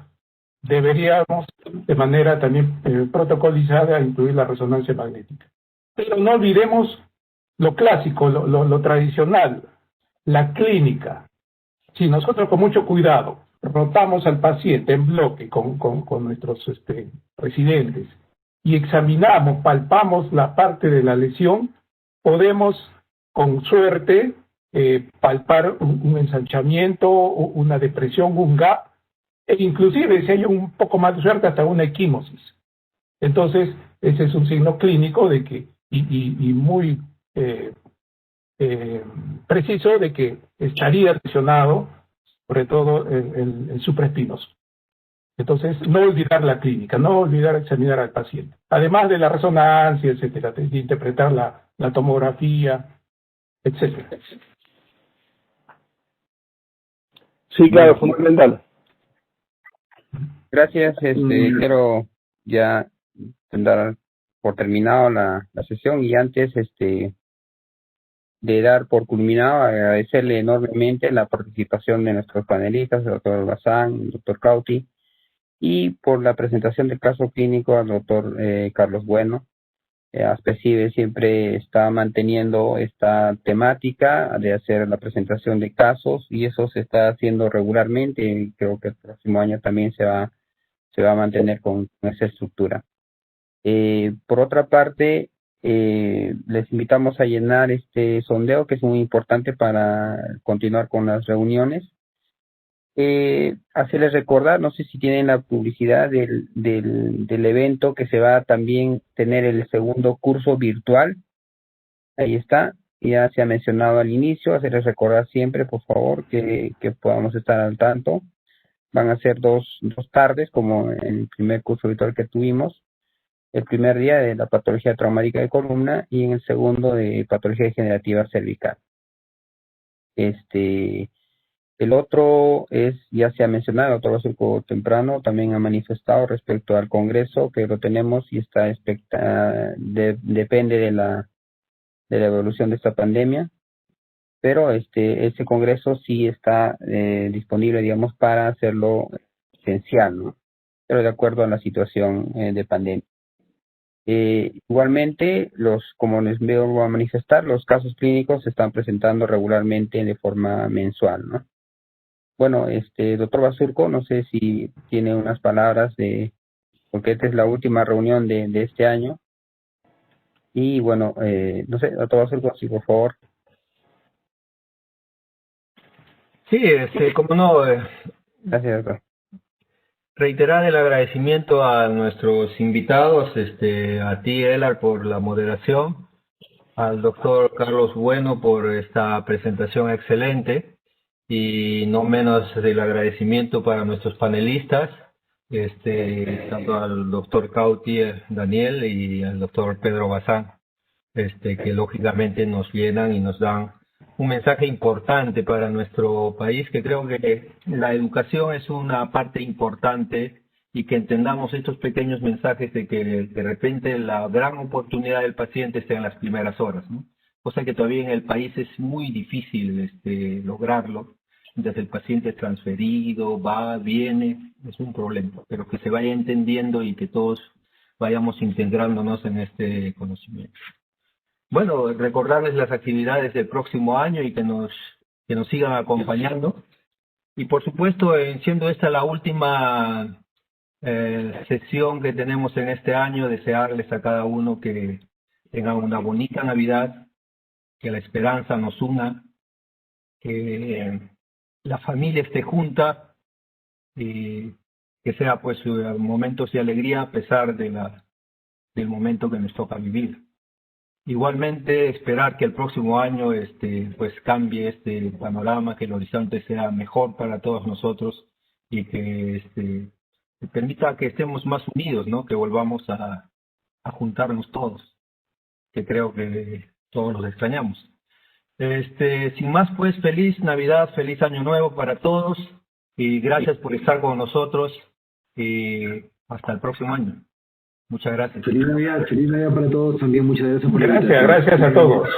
deberíamos de manera también protocolizada incluir la resonancia magnética. Pero no olvidemos lo clásico, lo tradicional, la clínica. Si nosotros con mucho cuidado rotamos al paciente en bloque con nuestros residentes y examinamos, palpamos la parte de la lesión, podemos con suerte palpar un ensanchamiento, una depresión, un gap, e inclusive si hay un poco más de suerte hasta una equimosis. Entonces ese es un signo clínico de que y muy preciso de que estaría lesionado sobre todo el supraespinoso. Entonces, no olvidar la clínica, no olvidar examinar al paciente. Además de la resonancia, etcétera, de interpretar la tomografía, etcétera. Sí, claro, fundamental. Gracias. Quiero ya dar por terminado la sesión, y antes de dar por culminado, agradecerle enormemente la participación de nuestros panelistas, el doctor Bazán, el doctor Cauti, y por la presentación del caso clínico al doctor Carlos Bueno. ASPECIBE siempre está manteniendo esta temática de hacer la presentación de casos, y eso se está haciendo regularmente, y creo que el próximo año también se va a mantener con esa estructura. Por otra parte, les invitamos a llenar este sondeo, que es muy importante para continuar con las reuniones. Hacerles recordar, no sé si tienen la publicidad del evento, que se va a también tener el segundo curso virtual. Ahí está, ya se ha mencionado al inicio. Hacerles recordar siempre, por favor, que podamos estar al tanto. Van a ser dos tardes, como en el primer curso virtual que tuvimos. El primer día de la patología traumática de columna, y en el segundo de patología degenerativa cervical. El otro ya se ha mencionado, el doctor Basurco temprano también ha manifestado respecto al congreso, que lo tenemos y está depende de la evolución de esta pandemia, pero ese congreso sí está disponible, digamos, para hacerlo esencial, ¿no? Pero de acuerdo a la situación de pandemia. Igualmente, como les veo a manifestar, los casos clínicos se están presentando regularmente de forma mensual, ¿no? Bueno, doctor Basurco, no sé si tiene unas palabras porque esta es la última reunión de este año. Y bueno, no sé, doctor Basurco, sí, por favor. Sí, como no, Gracias, doctor. reiterar el agradecimiento a nuestros invitados, a ti, Elar, por la moderación, al doctor Carlos Bueno por esta presentación excelente, y no menos el agradecimiento para nuestros panelistas, tanto al doctor Cauti, Daniel, y al doctor Pedro Bazán, que lógicamente nos llenan y nos dan un mensaje importante para nuestro país, que creo que la educación es una parte importante, y que entendamos estos pequeños mensajes de que de repente la gran oportunidad del paciente está en las primeras horas, ¿no? Cosa que todavía en el país es muy difícil lograrlo. Desde el paciente transferido, va, viene, es un problema, pero que se vaya entendiendo y que todos vayamos integrándonos en este conocimiento. Bueno, recordarles las actividades del próximo año y que nos sigan acompañando. Y por supuesto, siendo esta la última sesión que tenemos en este año, desearles a cada uno que tengan una bonita Navidad, que la esperanza nos una, que la familia esté junta, y que sea pues momentos de alegría a pesar del momento que nos toca vivir. Igualmente esperar que el próximo año pues cambie este panorama, que el horizonte sea mejor para todos nosotros, y que permita que estemos más unidos, ¿no? Que volvamos a juntarnos todos, que creo que todos los extrañamos. Sin más, pues feliz Navidad, feliz Año Nuevo para todos, y gracias por estar con nosotros, y hasta el próximo año. Muchas gracias. Feliz Navidad para todos también. Muchas gracias por la invitación. Gracias a todos.